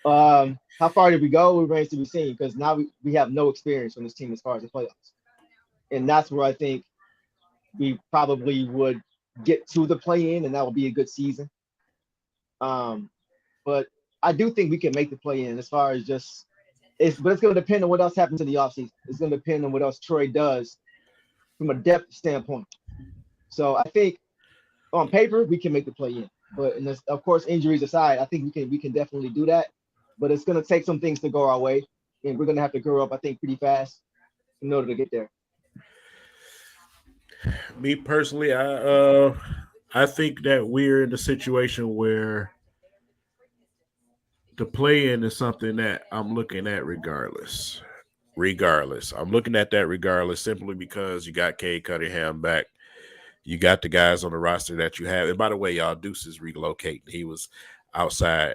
How far did we go? Remains to be seen because now we have no experience on this team as far as the playoffs, and that's where I think we probably would get to the play in, and that would be a good season. Um, but I do think we can make the play in as far as just but it's going to depend on what else happens in the offseason. It's going to depend on what else Troy does from a depth standpoint. So I think on paper we can make the play in, but of course injuries aside, I think we can definitely do that. But it's going to take some things to go our way, and we're going to have to grow up, I think, pretty fast in order to get there. Me personally, I think that we're in a situation where the play-in is something that I'm looking at regardless. Regardless, I'm looking at that regardless, simply because you got Cade Cunningham back. You got the guys on the roster that you have. And by the way, y'all, Deuce is relocating. He was outside,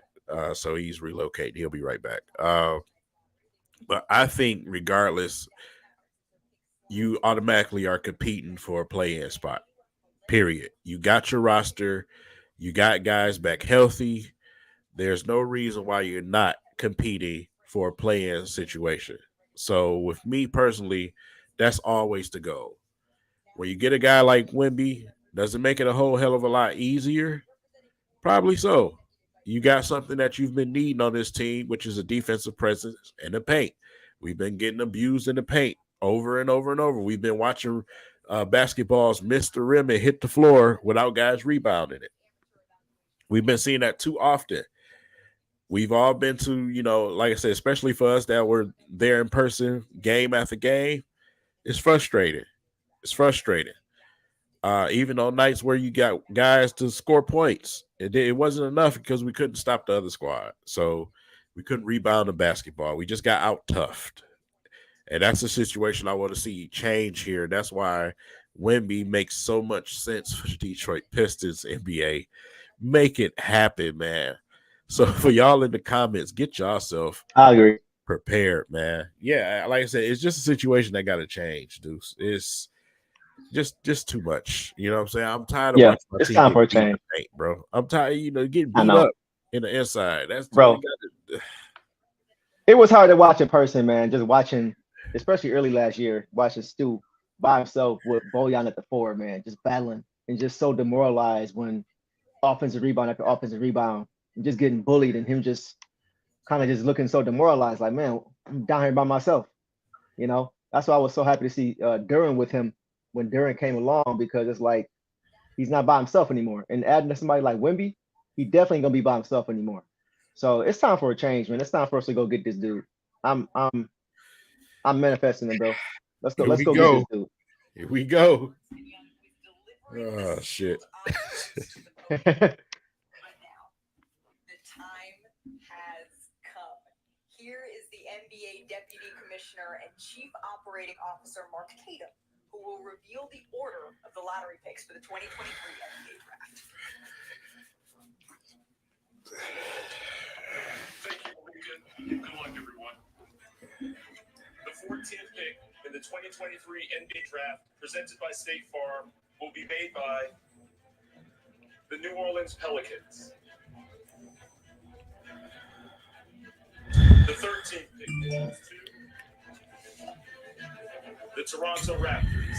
so he's relocating. He'll be right back. But I think regardless, you automatically are competing for a play-in spot. Period. You got your roster. You got guys back healthy. There's no reason why you're not competing for a play-in situation. So with me personally, that's always the goal. When you get a guy like Wimby, does it make it a whole hell of a lot easier? Probably so. You got something that you've been needing on this team, which is a defensive presence in the paint. We've been getting abused in the paint over and over and over. We've been watching basketballs miss the rim and hit the floor without guys rebounding it. We've been seeing that too often. We've all been to, like I said, especially for us that were there in person, game after game. It's frustrating. It's frustrating. Even on nights where you got guys to score points, it wasn't enough because we couldn't stop the other squad. So we couldn't rebound the basketball. We just got out toughed. And that's a situation I want to see change here. That's why Wemby makes so much sense for the Detroit Pistons NBA. Make it happen, man. So for y'all in the comments, get yourself I agree. prepared, man. Yeah, like I said, it's just a situation that got to change, Deuce. It's just too much. You know what I'm saying? I'm tired of Yeah, watching my it's team time get for a beat in change. the paint, bro. I'm tired, getting I beat know, up in the inside. That's you bro. got to. It was hard to watch in person, man. Just watching, especially early last year, watching Stu by himself with Bojan at the four, man, just battling and just so demoralized when offensive rebound after offensive rebound, and just getting bullied, and him just kind of just looking so demoralized, like, man, I'm down here by myself. That's why I was so happy to see Duran with him when Duran came along, because it's like he's not by himself anymore. And adding to somebody like Wimby, he definitely gonna be by himself anymore. So it's time for a change, man. It's time for us to go get this dude. I'm I'm I'm manifesting him, bro. Let's go. Here Let's we go get go. this dude. Here we go. Oh shit. Thank you, Malika. Good luck, everyone. The 14th pick in the 2023 NBA Draft, presented by State Farm, will be made by the New Orleans Pelicans. The 13th pick belongs to the Toronto Raptors.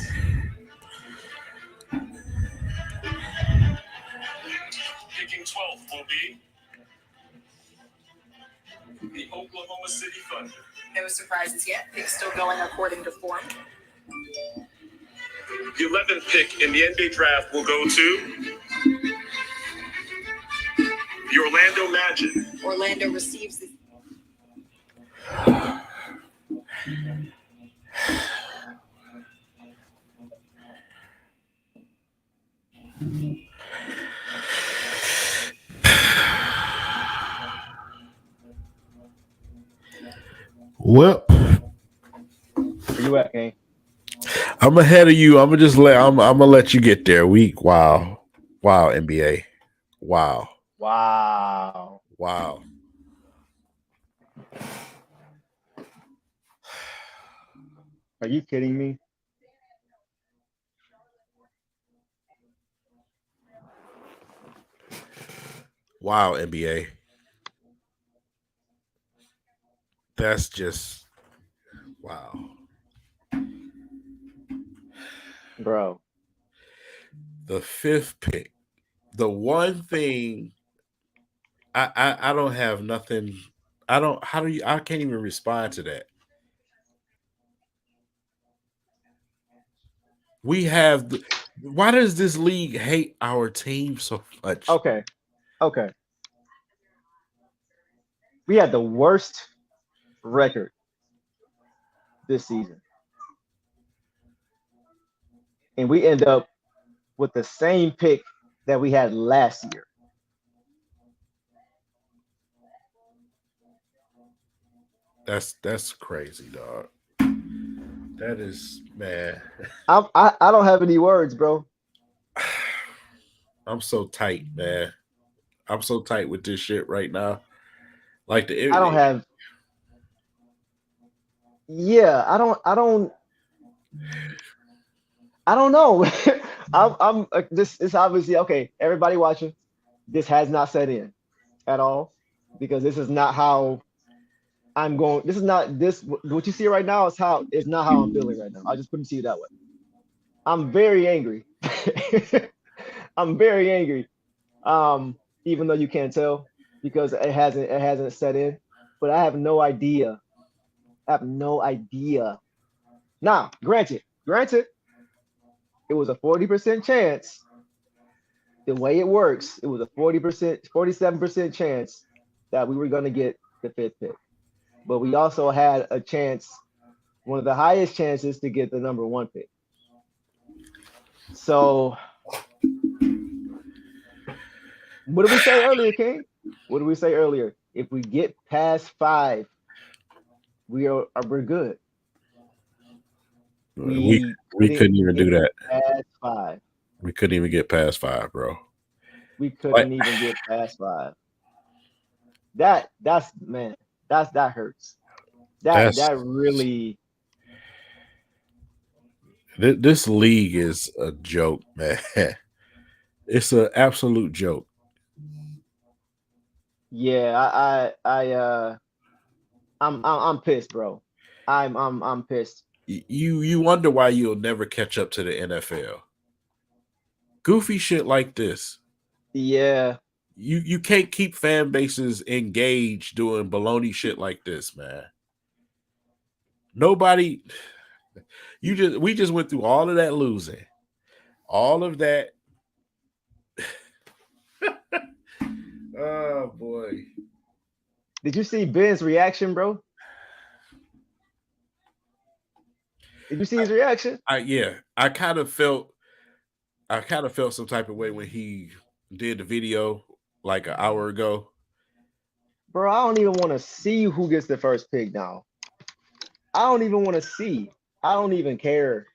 Picking 12th will be the Oklahoma City Thunder. No surprises yet. Picks still going according to form. The 11th pick in the NBA Draft will go to the Orlando Magic. Orlando receives the Well, Where you at, Kane? I'm ahead of you. I'm gonna let you get there. Wow, NBA, wow, Wow. wow. Are you kidding me? Wow, NBA. That's just wow. Bro. The fifth pick. The one thing I don't have nothing. I don't. How do you? I can't even respond to that. We have. Why does this league hate our team so much? Okay. Okay. We had the worst record this season. And we end up with the same pick that we had last year. That's crazy, dog. That is man. I don't have any words, bro. I'm so tight, man. I'm so tight with this shit right now. Like I don't have. Yeah, I don't know. I'm this is obviously okay. Everybody watching, this has not set in at all because this is not how I'm going. This is not this. What you see right now is how it's not how I'm feeling right now. I just put it to you that way. I'm very angry. I'm very angry. Even though you can't tell because it hasn't set in. But I have no idea. I have no idea. Now, granted, it was a 40% chance. The way it works, it was a 40%, 47% chance that we were going to get the fifth pick. But we also had a chance, one of the highest chances to get the number one pick. So, what did we say earlier, King? What did we say earlier? If we get past 5, we're good. we We we couldn't couldn't even do get that. past 5. We couldn't even get past 5, bro. We Like couldn't even get past 5. That's man, that hurts. that's That really, this league is a joke, man. It's an absolute joke. yeah. I'm pissed, bro. I'm pissed. You wonder why you'll never catch up to the NFL. Goofy shit like this. Yeah, You can't keep fan bases engaged doing baloney shit like this, man. Nobody we just went through all of that losing. All of that. Oh boy. did you see Ben's reaction, bro? Did you see his reaction, I kind of felt some type of way when he did the video like an hour ago. bro? I don't even want to see who gets the first pick now. I don't even want to see. I don't even care.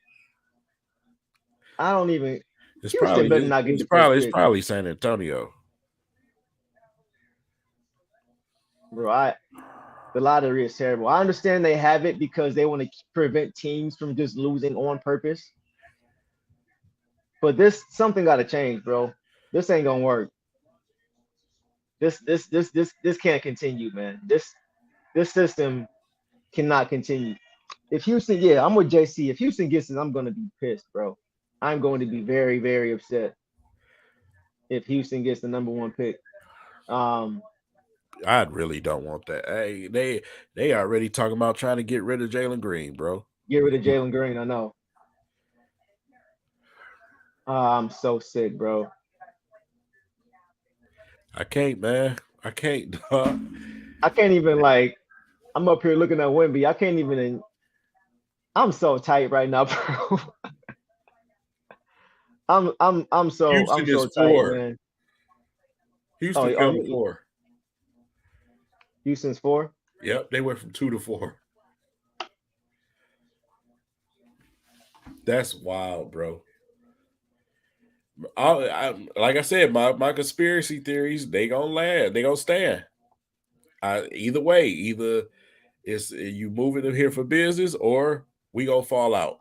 I don't even. Houston better not get the first It's pick, probably San Antonio. bro. The lottery is terrible. I understand they have it because they want to prevent teams from just losing on purpose. But this something got to change, bro. This ain't gonna work. This can't continue, man. This system cannot continue. If Houston, yeah, I'm with JC. If Houston gets it, I'm gonna be pissed, bro. I'm going to be very, very upset if Houston gets the number one pick. I really don't want that. Hey, they already talking about trying to get rid of Jalen Green, bro. Get rid of Jalen Green. I know. I'm so sick, bro. I can't, man. I can't. Dog. I can't even like. I'm up here looking at Wimby. I can't even. I'm so tight right now, bro. I'm Houston is so tight, 4. man. Houston fell to 4. Houston's 4. Yep, they went from 2 to 4. That's wild, bro. Like I said, my conspiracy theories they gonna last. They gonna stand. Either way, either it's you moving him here for business, or we gonna fall out,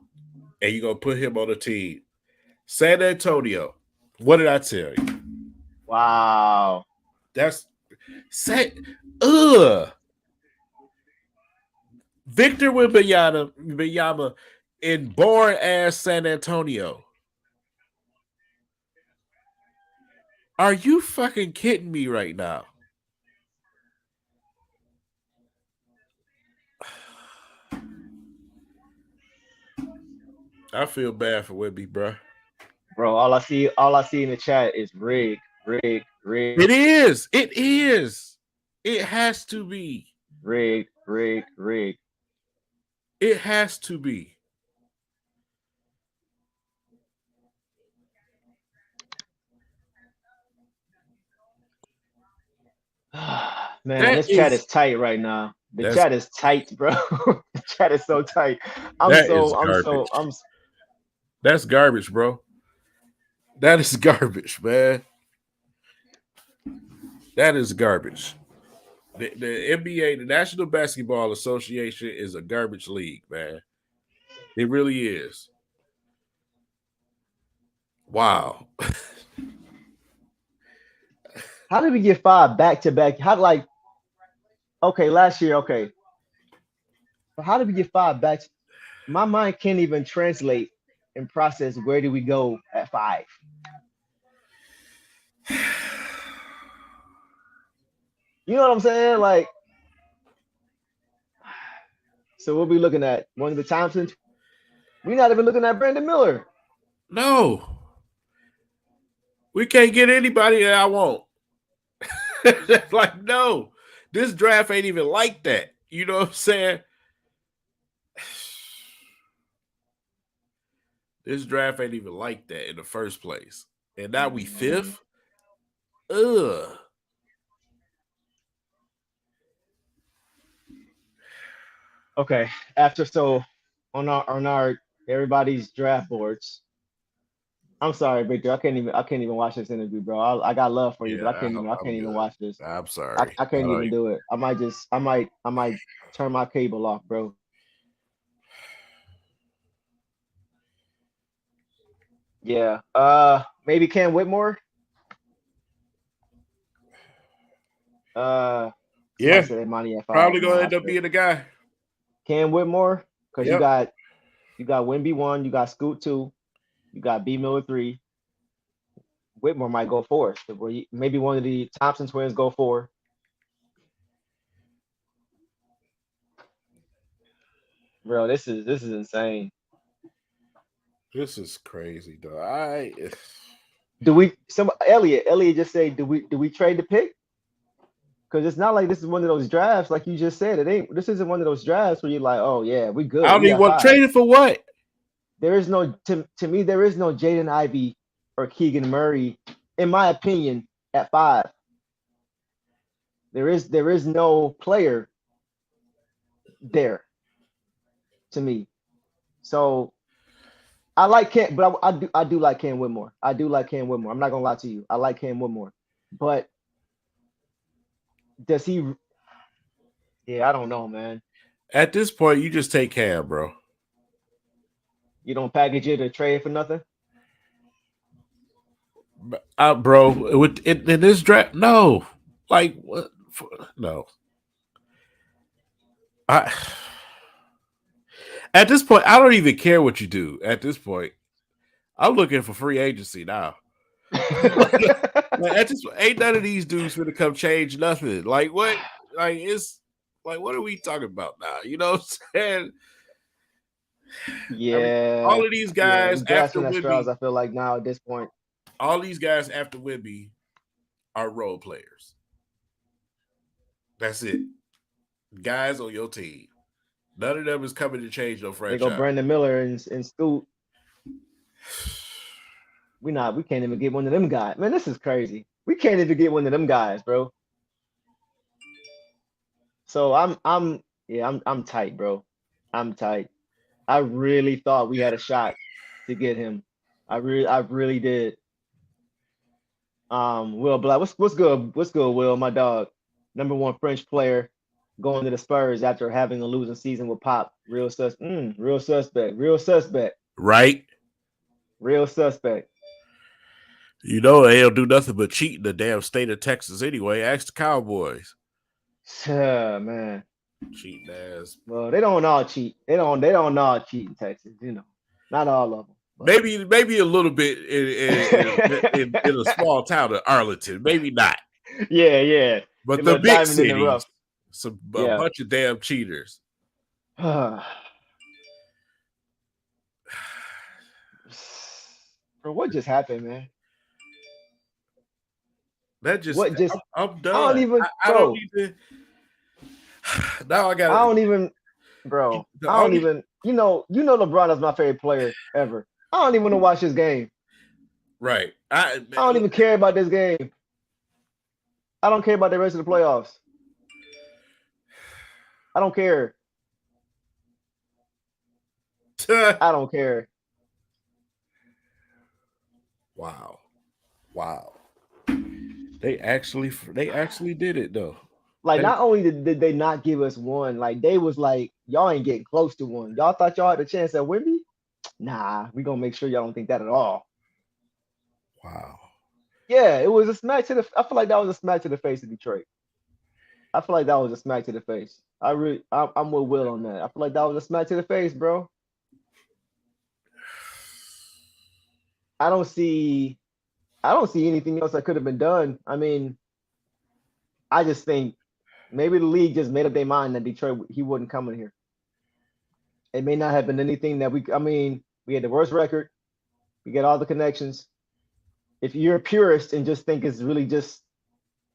and you gonna put him on the team. San Antonio. What did I tell you? Wow. That's say. Ugh. Victor Wembanyama in boring ass San Antonio. Are you fucking kidding me right now? I feel bad for Wemby, bro. Bro, all I see in the chat is rig, rig, rig, It is. It is. It has to be. rig, rig, rig. It has to be. Man, That this chat is is tight right now. The that's chat is tight, bro. The chat is so tight. that is garbage. That's garbage, bro. That is garbage, man. That is garbage. The NBA, the National Basketball Association, is a garbage league, man. It really is. Wow. How did we get 5 back to back? How like okay, last year, okay. But how did we get 5 back? My mind can't even translate and process where do we go at 5. You know what I'm saying? Like, so we'll be looking at one of the Thompsons. We're not even looking at Brandon Miller. No, we can't get anybody that I want. Like, no, this draft ain't even like that. You know what I'm saying? This draft ain't even like that in the first place. And now we fifth? Ugh. Okay, after so on our everybody's draft boards. I'm sorry, Victor. I can't even watch this interview, bro. I got love for you, but Yeah, I I'm can't even good. watch this. I'm sorry. I I can't know even do it. I might turn my cable off, bro. Yeah. Maybe Cam Whitmore. Somebody Yeah, said Money at 5. probably gonna Nah, I end up said being the guy. Cam Whitmore because Yep. you got Wimby 1, you got Scoot 2, you got B Miller 3. Whitmore might go 4th. Maybe one of the Thompson twins go 4. Bro, this is insane. This is crazy, though. Do we some Elliot just say do we trade the pick? Because it's not like this is one of those drafts, like you just said. It ain't. This isn't one of those drafts where you're like, oh yeah, we I good. don't We even got want to 5. trade it for what? There is no to me. There is no Jaden Ivey or Keegan Murray, in my opinion, at 5. There is no player there to me. So I like Cam, but I do like Cam Whitmore. I do like Cam Whitmore. I'm not gonna lie to you. I like Cam Whitmore, but does he? Yeah, I don't know, man. At this point, you just take Cam, bro. You don't package it or trade for nothing. Bro, in this draft, no. Like what? No. I At this point, I don't even care what you do. At this point, I'm looking for free agency now. Like, at this, ain't none of these dudes gonna come change nothing. Like what? Like it's like what are we talking about now? You know what I'm saying? I mean, Yeah, all of these yeah, guys we after grasping at straws. Wimby, I feel like now at this point. all these guys after Wimby are role players. That's it. Guys on your team. None of them is coming to change no They go franchise. Brandon Miller and Scoot. We can't even get one of them guys. Man, this is crazy. We can't even get one of them guys, bro. So I'm tight, bro. I'm tight. I really thought we had a shot to get him. I really did. Will Black, what's good? What's good, Will? My dog, number one French player, going to the Spurs after having a losing season with Pop. Real suspect. Real suspect. Right? Real suspect. You know they don't do nothing but cheat in the damn state of Texas anyway. Ask the Cowboys. Man. Cheating ass. Well, they don't all cheat. They don't all cheat in Texas. Not all of them. But Maybe a little bit in a small town of Arlington. Maybe not. yeah. But A the little big diamond in the rough. cities, a Yeah. bunch of damn cheaters. Bro, what just happened, man? That just What just? I'm I done. don't even, I don't bro. even. Now I got. I don't even, bro. The I don't only even. LeBron is my favorite player ever. I don't even want to watch this game. right. I don't even care about this game. I don't care about the rest of the playoffs. I don't care. I don't care. Wow. They actually did it though. Like, not only did they not give us one, like they was like, y'all ain't getting close to one. Y'all thought y'all had a chance at Wemby? Nah, we gonna make sure y'all don't think that at all. Wow. Yeah, it was a smack to the. I feel like that was a smack to the face of Detroit. I feel like that was a smack to the face. I'm with Will on that. I feel like that was a smack to the face, bro. I don't see anything else that could have been done. I mean, I just think maybe the league just made up their mind that Detroit he wouldn't come in here. It may not have been anything that we. I mean, we had the worst record. We get all the connections. If you're a purist and just think it's really just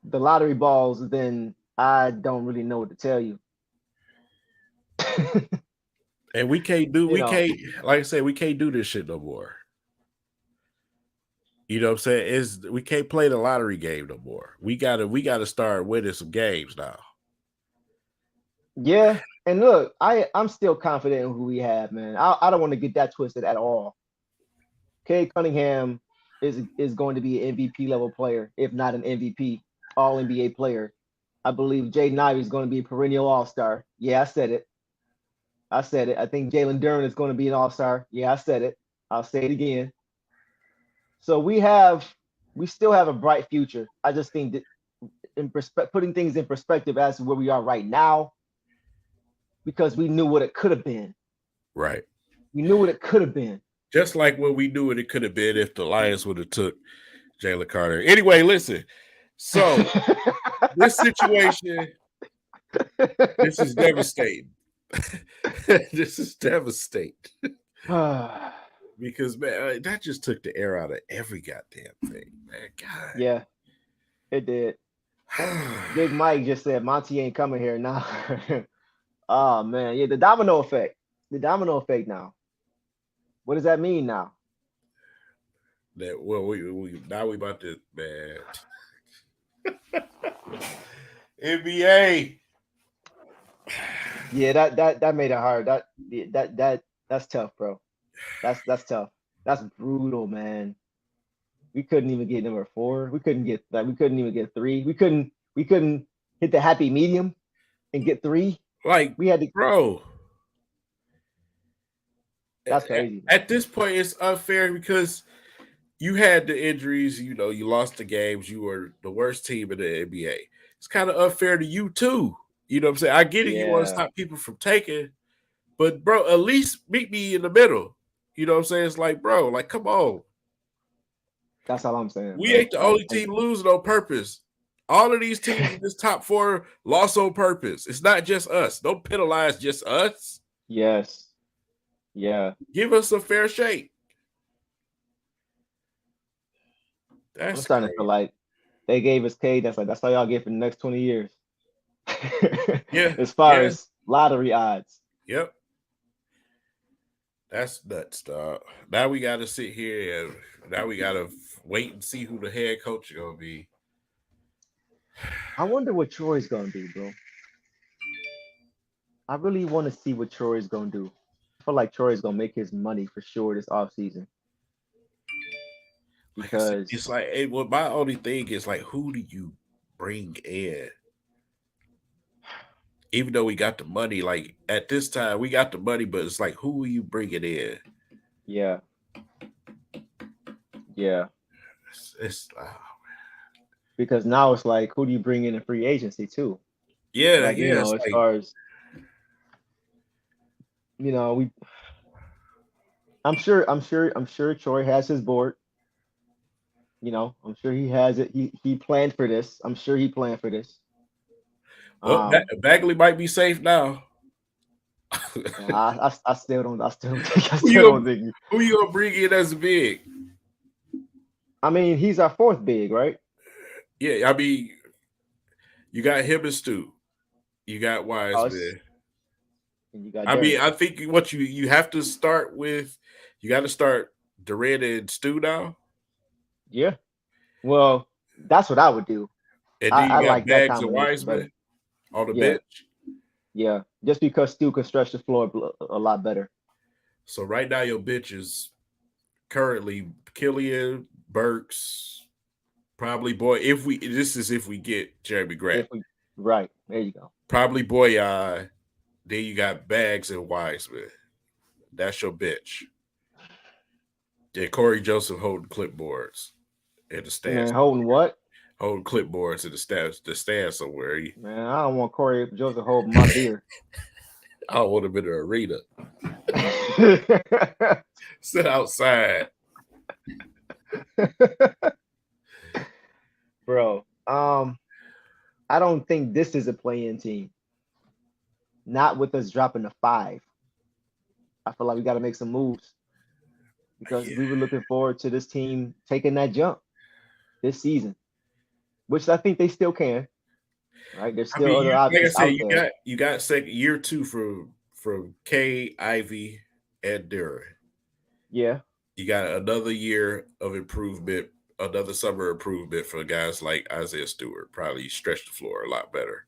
the lottery balls, then I don't really know what to tell you. And we can't like I said, we can't do this shit no more. You know what I'm saying? We can't play the lottery game no more. We gotta start winning some games now. Yeah, and look, I'm still confident in who we have, man. I don't want to get that twisted at all. Cade Cunningham is going to be an MVP level player, if not an MVP, All NBA player. I believe Jaden Ivey is going to be a perennial All Star. Yeah, I said it. I think Jalen Duren is going to be an All Star. Yeah, I said it. I'll say it again. So we still have a bright future. I just think that putting things in perspective as to where we are right now, because we knew what it could have been. Right. We knew what it could have been. Just like what we knew what it could have been if the Lions would have took Jalen Carter. Anyway, listen. So this situation, this is devastating. This is devastating. Because, man, that just took the air out of every goddamn thing, man. God. Yeah, it did. Big Mike just said Monty ain't coming here now. Oh, man. Yeah, the domino effect. The domino effect now. What does that mean now? That well, we now we about to, man. NBA. Yeah, that made it hard. That's tough, bro. That's tough. That's brutal, man. We couldn't even get number 4. We couldn't even get 3. We couldn't hit the happy medium and get 3. Like, we had to, bro. That's crazy. At this point, it's unfair because you had the injuries. You know, you lost the games. You were the worst team in the NBA. It's kind of unfair to you too. You know what I'm saying? I get it. Yeah. You want to stop people from taking, but bro, at least meet me in the middle. You know what I'm saying? It's like, bro, like, come on. That's all I'm saying. We ain't the only team losing on purpose. All of these teams in this top 4 lost on purpose. It's not just us. Don't penalize just us. Yes. Yeah. Give us a fair shake. I'm starting to feel like they gave us Cade. That's all y'all get for the next 20 years. Yeah. As far as lottery odds. Yep. That's nuts, dog. Now we got to sit here and now we got to wait and see who the head coach is going to be. I wonder what Troy's going to be, bro. I really want to see what Troy's going to do. feel like Troy is gonna make his money for sure this offseason Like I said, because it's like well, my only thing is like, who do you bring in? Even though we got the money, like at this time we got the money, but it's like, who are you bringing in? yeah, yeah. It's Because now it's like, who do you bring in free agency too? yeah, Like, yeah. It's as like far as we I'm sure Troy has his board. I'm sure he has it. He planned for this. I'm sure he planned for this. well, Um, Bagley might be safe now. and I still don't think I who you still don't gonna, think. who you gonna bring in as big? I mean, he's our fourth big, right? Yeah, I mean, you got him and Stu. You got Us Wiseman. and you got I mean, Derek. I think what you have to start with, you got to start Durant and Stu now, Yeah. Well, that's what I would do. and I, then I you got like that Bags and combination better. Wiseman on the Yeah, bench. yeah. Just because Stu can stretch the floor a lot better. So right now your bench is currently Killian, Burks, probably Boy. If we this is if we get Jeremy Grant, If we right, there you go. probably Boyan. Then you got Bags and Wiseman. That's your bench. Then Corey Joseph holding clipboards in the Man, stands, holding what? holding clipboards in the stand somewhere. Man, I don't want Corey Joseph holding my beer. I don't want him in the arena. Sit outside. Bro, I don't think this is a play-in team. Not with us dropping the 5. I feel like we got to make some moves because Yeah. we were looking forward to this team taking that jump this season, which I think they still can. Right? There's I still mean, other like I options said, out there. you got second year 2 from K, Ivy, and Duran. Yeah, You got another year of improvement, another summer improvement for guys like Isaiah Stewart. Probably stretch the floor a lot better.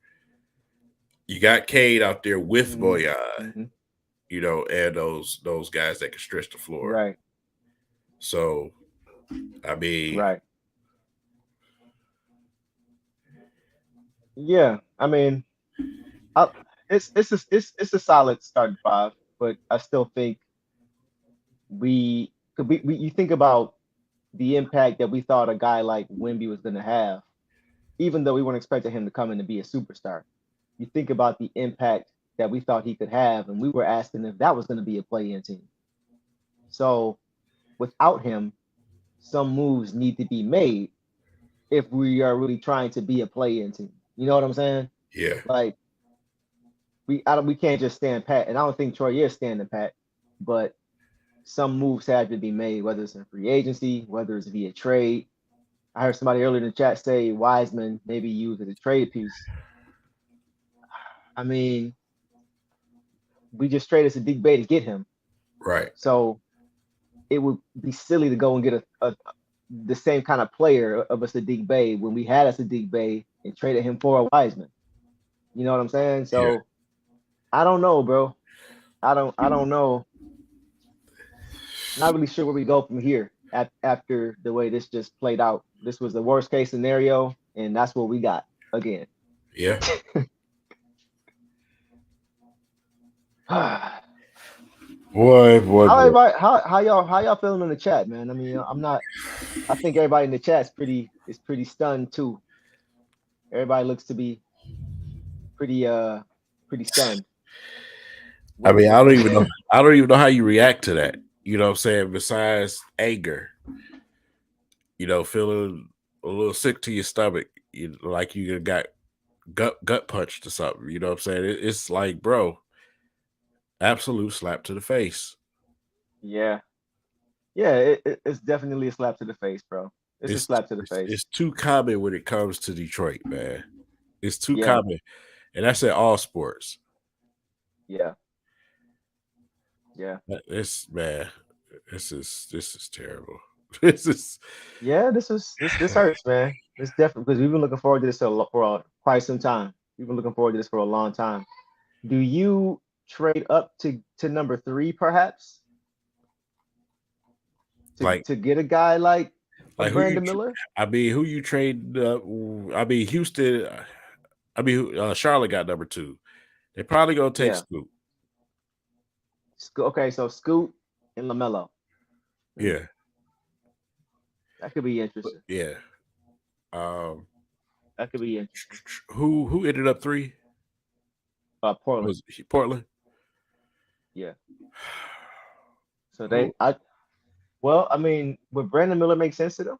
You got Cade out there with Boyan, mm-hmm. and those guys that can stretch the floor. Right, So, I mean, right. Yeah, I mean, I, it's a solid starting 5, but I still think we could we you think about the impact that we thought a guy like Wimby was going to have, even though we weren't expecting him to come in and be a superstar. You think about the impact that we thought he could have, and we were asking if that was going to be a play-in team. So without him, some moves need to be made if we are really trying to be a play-in team. You know what I'm saying? yeah, Like we can't just stand pat, and I don't think Troy is standing pat, but some moves had to be made, whether it's in free agency, whether it's via trade. I heard somebody earlier in the chat say Wiseman maybe used as a trade piece. I mean, we just traded Sadiq Bey to get him, right. so it would be silly to go and get the same kind of player of a Sadiq Bey when we had a Sadiq Bey and traded him for a Wiseman. You know what I'm saying? Yeah. So I don't know, bro. I don't know. Not really sure where we go from here after the way this just played out. This was the worst case scenario, and that's what we got again. Yeah. Boy. How y'all feeling in the chat, man? I mean, I think everybody in the chat's pretty stunned too. Everybody looks to be pretty stunned. I mean, I don't even know. I don't even know how you react to that. You know what I'm saying? Besides anger, feeling a little sick to your stomach, like you got gut punched or something. You know what I'm saying? It's like, bro, absolute slap to the face. Yeah, it's definitely a slap to the face, bro. It's a slap to the face. It's too common when it comes to Detroit, man. It's too Yeah. common, and that's in all sports. Yeah. It's man. This is terrible. This is This hurts, man. It's definitely because we've been looking forward to this for quite some time. We've been looking forward to this for a long time. Do you trade up to number 3, perhaps, Like to get a guy like a who you? Brandon Miller. I mean, who you trade? I mean, Houston. I mean, Charlotte got number 2. They probably gonna take Yeah. Scoop. Okay, so Scoot and LaMelo. Yeah, That could be interesting. yeah. Um, That could be interesting. who ended up 3? Portland. Was Portland? Yeah. So I mean, would Brandon Miller make sense to them?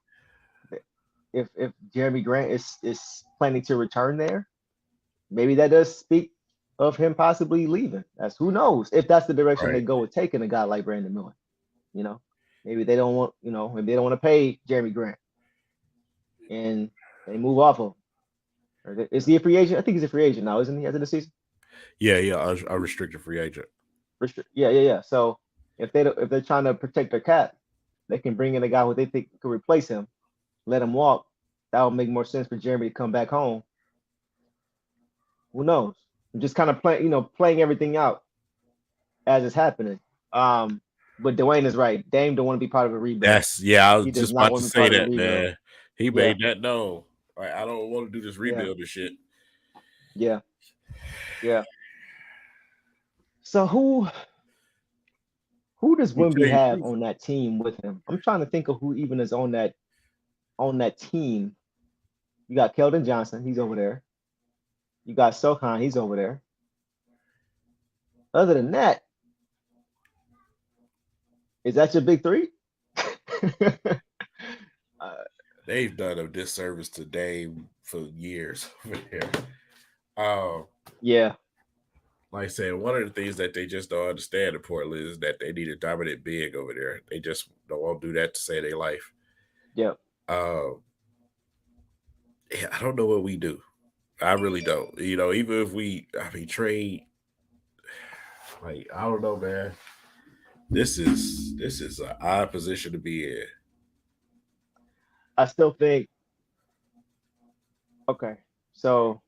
If Jeremy Grant is planning to return there, maybe that does speak of him possibly leaving. As who knows if that's the direction they Right. go with taking a guy like Brandon Miller. Maybe they don't want, maybe they don't want to pay Jeremy Grant and they move off of him. Is he a free agent? I think he's a free agent now, isn't he? After the season, Yeah, a restricted free agent. Yeah. So if they're trying to protect their cap, they can bring in a guy who they think could replace him, let him walk. That would make more sense for Jeremy to come back home. Who knows? I'm just kind of playing everything out as it's happening. But Dwayne is right. Dame don't want to be part of a rebuild. I was He does just not about want to to be say part of a that, rebuild. man. He Yeah. made that known. Like, I don't want to do this rebuild and shit. Yeah. So who does Wemby have on that team with him? I'm trying to think of who even is on that team. You got Keldon Johnson, he's over there. You got Sochan, he's over there. Other than that, is that your big 3? They've done a disservice to Dame for years over there. Yeah. Like I said, one of the things that they just don't understand in Portland is that they need a dominant big over there. They just don't want to do that to save their life. Yep. I don't know what we do. I really don't. Even if we trade, like, I don't know, man. This is an odd position to be in. I still think, okay, so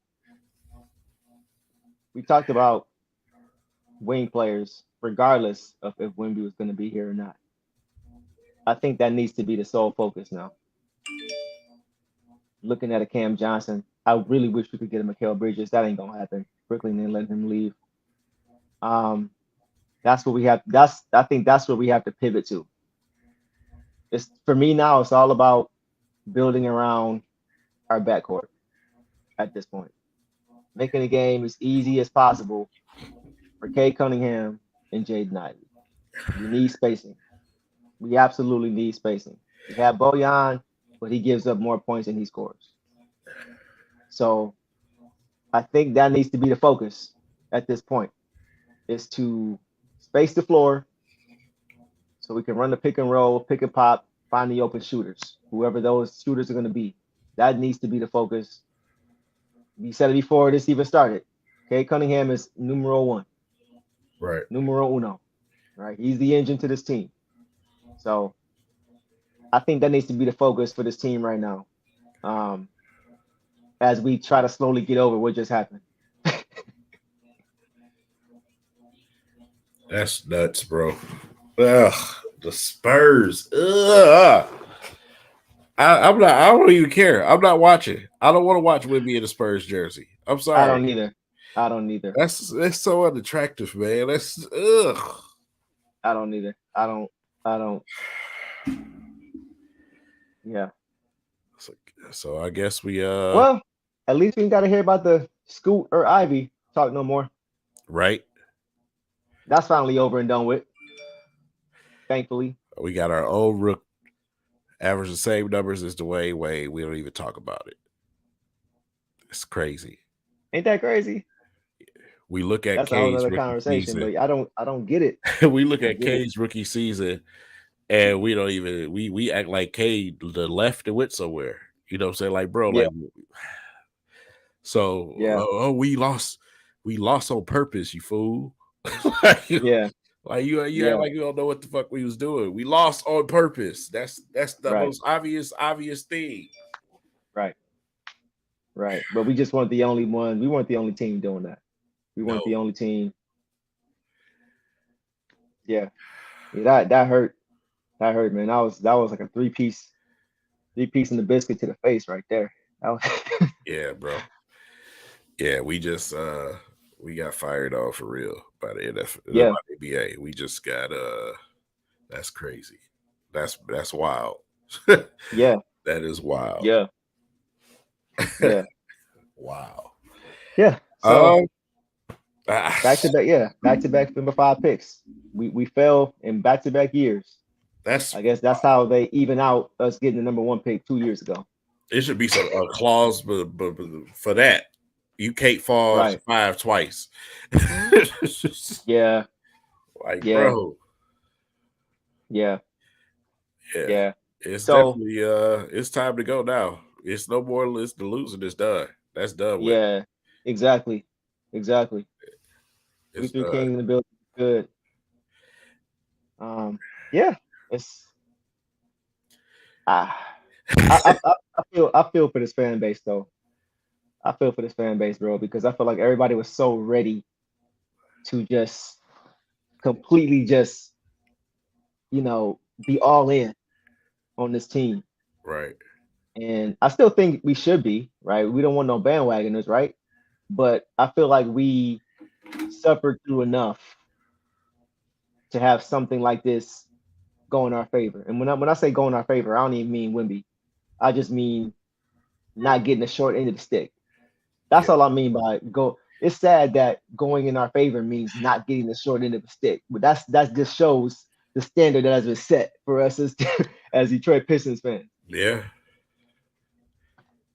we talked about wing players, regardless of if Wemby was going to be here or not. I think that needs to be the sole focus now. Looking at a Cam Johnson, I really wish we could get a Mikal Bridges. That ain't gonna happen. Brooklyn didn't let him leave. That's what we have. I think that's what we have to pivot to. It's for me now. It's all about building around our backcourt at this point, making the game as easy as possible for Kay Cunningham and Jaden Ivey. We need spacing. We absolutely need spacing. We have Bojan, but he gives up more points than he scores. So I think that needs to be the focus at this point, is to space the floor so we can run the pick and roll, pick and pop, find the open shooters, whoever those shooters are going to be. That needs to be the focus. We said it before this even started. Kay Cunningham is numero 1. Right. Numero uno. Right. He's the engine to this team. So I think that needs to be the focus for this team right now. As we try to slowly get over what just happened. That's nuts, bro. Ugh, the Spurs. Ugh. I'm not. I don't even care. I'm not watching. I don't want to watch Wemby in the Spurs jersey. I'm sorry. I don't either. That's so unattractive, man. That's ugh. I don't either. I don't. Yeah. So I guess we Well, at least we ain't got to hear about the Scoot or Ivy talk no more. Right. That's finally over and done with. Thankfully. We got our own rook. Average the same numbers as Dwayne Wade. We don't even talk about it. It's crazy. Ain't that crazy? We look at that's a whole K's other conversation, season. but I don't get it. We look at K's rookie season, and we don't even we act like K the left and went somewhere. You know what I'm saying? Like, bro, like, so we lost on purpose, you fool. Like, yeah. Like you act like you don't know what the fuck we was doing. We lost on purpose. That's the most obvious thing. Right. But we just weren't the only one. We weren't the only team doing that. We weren't the only team Yeah, yeah, that hurt. That hurt, man. That was like a three piece in the biscuit to the face right there. That was, Yeah, bro. Yeah, we got fired off for real by the by yeah, the NBA. We just got that's crazy. That's wild. yeah, That is wild. yeah, yeah, Wow. yeah. So Um ah, back to back, yeah, back to back number five picks. We fell in back to back years. that's I guess that's how they even out us getting the number one pick 2 years ago. it should be some a clause but for that. You can't fall to Right. five twice. Yeah. Like, Yeah. bro, Yeah. yeah. Yeah. It's So definitely it's time to go now. It's no more it's the losing is done. That's done with. yeah, exactly. Exactly. We It's threw done. Kings in the building. Good. Um, yeah. It's ah, I feel for this fan base though. I feel for this fan base, bro, because I feel like everybody was so ready to just completely just, be all in on this team. Right. And I still think we should be, right? We don't want no bandwagoners, right? But I feel like we suffered through enough to have something like this go in our favor. And when I say go in our favor, I don't even mean Wimby. I just mean not getting the short end of the stick. Yeah. That's all I mean by go. It's sad that going in our favor means not getting the short end of the stick, but that just shows the standard that has been set for us as as Detroit Pistons fans. Yeah.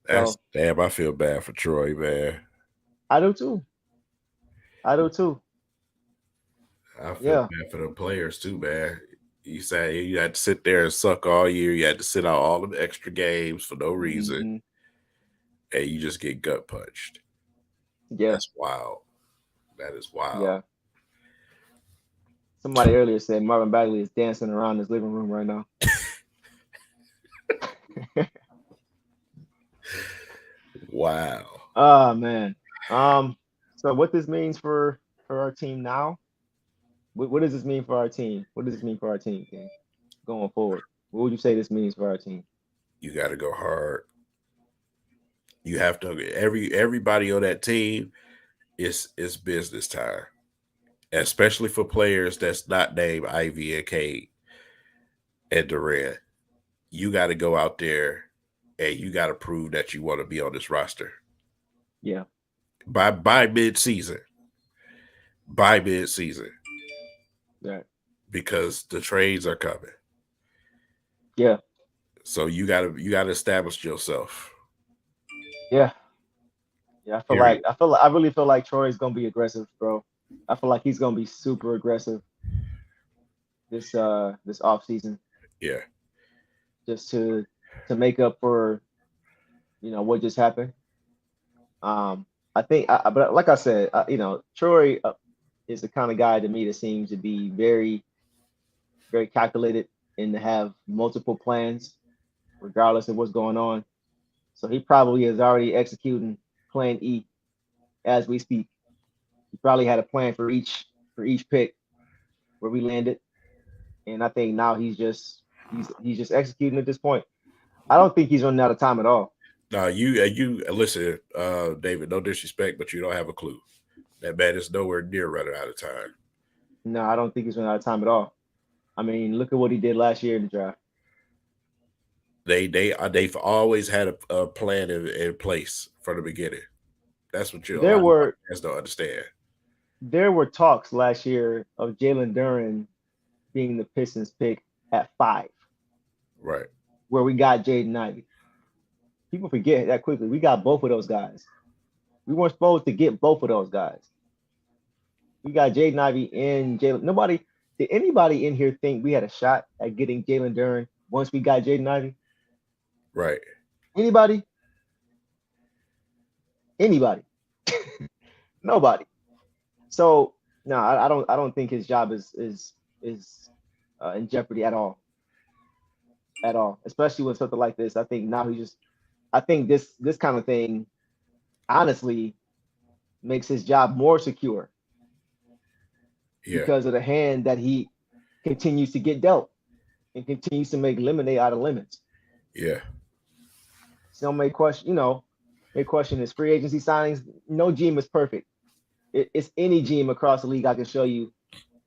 That's So damn, I feel bad for Troy, man. I do too. I do too. I feel Yeah. bad for the players too, man. You say you had to sit there and suck all year. You had to sit out all the extra games for no reason, Hmm. and you just get gut punched. Yeah. That's wild. That is wild. Yeah. Somebody earlier said Marvin Bagley is dancing around his living room right now. Wow. Oh man. Um. So what this means for our team now? What does this mean for our team? What does this mean for our team, King? Going forward, what would you say this means for our team? You got to go hard. You have to everybody on that team is business time, especially for players that's not named Ivy and Cade and Durant. You got to go out there and you got to prove that you want to be on this roster Yeah. by mid season. By mid season, Right. because the trades are coming. Yeah. So you gotta establish yourself. Yeah. Yeah. Period. I really feel like Troy's gonna be aggressive, bro. I feel like he's gonna be super aggressive this off season Yeah. just to make up for what just happened. I think, but like I said, Troy is the kind of guy to me that seems to be very, very calculated and to have multiple plans, regardless of what's going on. So he probably is already executing Plan E as we speak. He probably had a plan for each pick where we landed, and I think now he's just executing at this point. I don't think he's running out of time at all. Now you listen, David. No disrespect, but you don't have a clue. That man is nowhere near running out of time. No, I don't think he's running out of time at all. I mean, look at what he did last year in the draft. They've always had a plan in place from the beginning. That's what a There lot of were guys don't understand. there were talks last year of Jalen Duren being the Pistons pick at 5, Right. where we got Jaden Ivey. People forget that quickly. We got both of those guys. We weren't supposed to get both of those guys. We got Jaden Ivey and Jalen. Did anybody in here think we had a shot at getting Jalen Duren once we got Jaden Ivey? Right. Anybody? Anybody? Nobody. So no, I don't think his job is in jeopardy at all. At all. Especially with something like this. I think now I think this kind of thing honestly makes his job more secure Yeah. because of the hand that continues to get dealt and continues to make lemonade out of lemons. Yeah. Some may question, may question his free agency signings. No GM is perfect. It's any GM across the league I can show you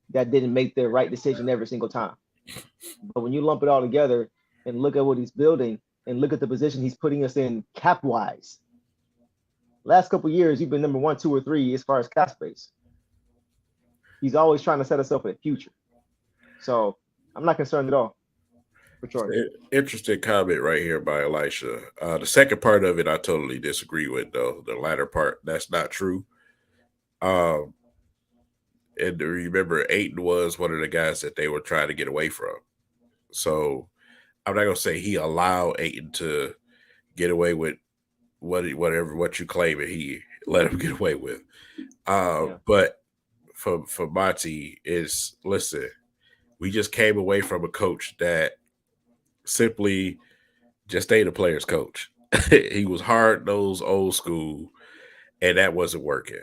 that didn't make the right decision every single time. But when you lump it all together and look at what he's building and look at the position he's putting us in cap wise, last couple of years you've been number 1, 2, or 3 as far as cap space. He's always trying to set us up for the future. So I'm not concerned at all for Troy. Interesting comment right here by Elisha. The second part of it, I totally disagree with, though. The latter part, that's not true. And remember, Ayton was one of the guys that they were trying to get away from. So I'm not gonna say he allowed Ayton to get away with what you claim and he let him get away with. But for Monty is, listen, we just came away from a coach that simply just ain't a player's coach. He was hard-nosed, old school, and that wasn't working.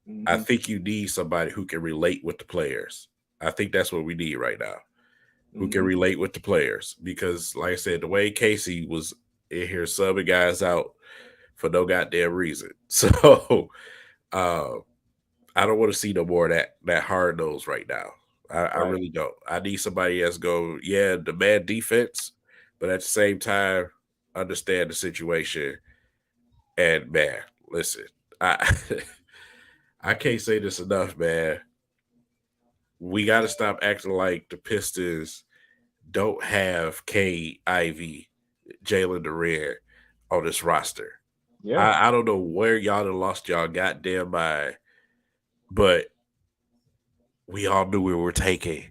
Mm-hmm. I think you need somebody who can relate with the players. I think that's what we need right now, who can relate with the players. Because, like I said, the way Casey was in here subbing guys out for no goddamn reason. So I don't want to see no more of that hard nose right now. I really don't. I need somebody that's go, demand defense, but at the same time, understand the situation. And man, listen, I can't say this enough, man. We got to stop acting like the Pistons don't have K, Ivy, Jalen Duran on this roster. Yeah. I don't know where y'all have lost y'all goddamn mind, but we all knew we were taking.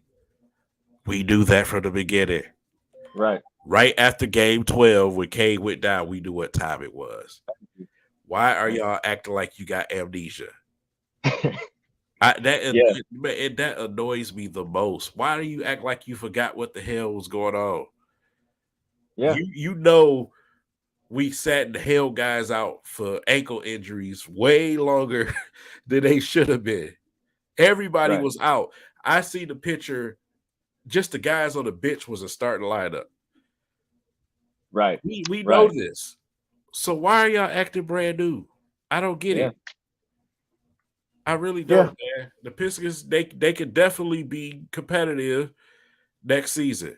We knew that from the beginning. Right. Right after game 12, when K went down, we knew what time it was. Why are y'all acting like you got amnesia? That annoys me the most. Why do you act like you forgot what the hell was going on? Yeah. You know we sat and held guys out for ankle injuries way longer than they should have been. Everybody was out. I see the picture. Just the guys on the bench was a starting lineup. Right. We know this. So why are y'all acting brand new? I don't get it. I really don't, man. The Pistons, they could definitely be competitive next season.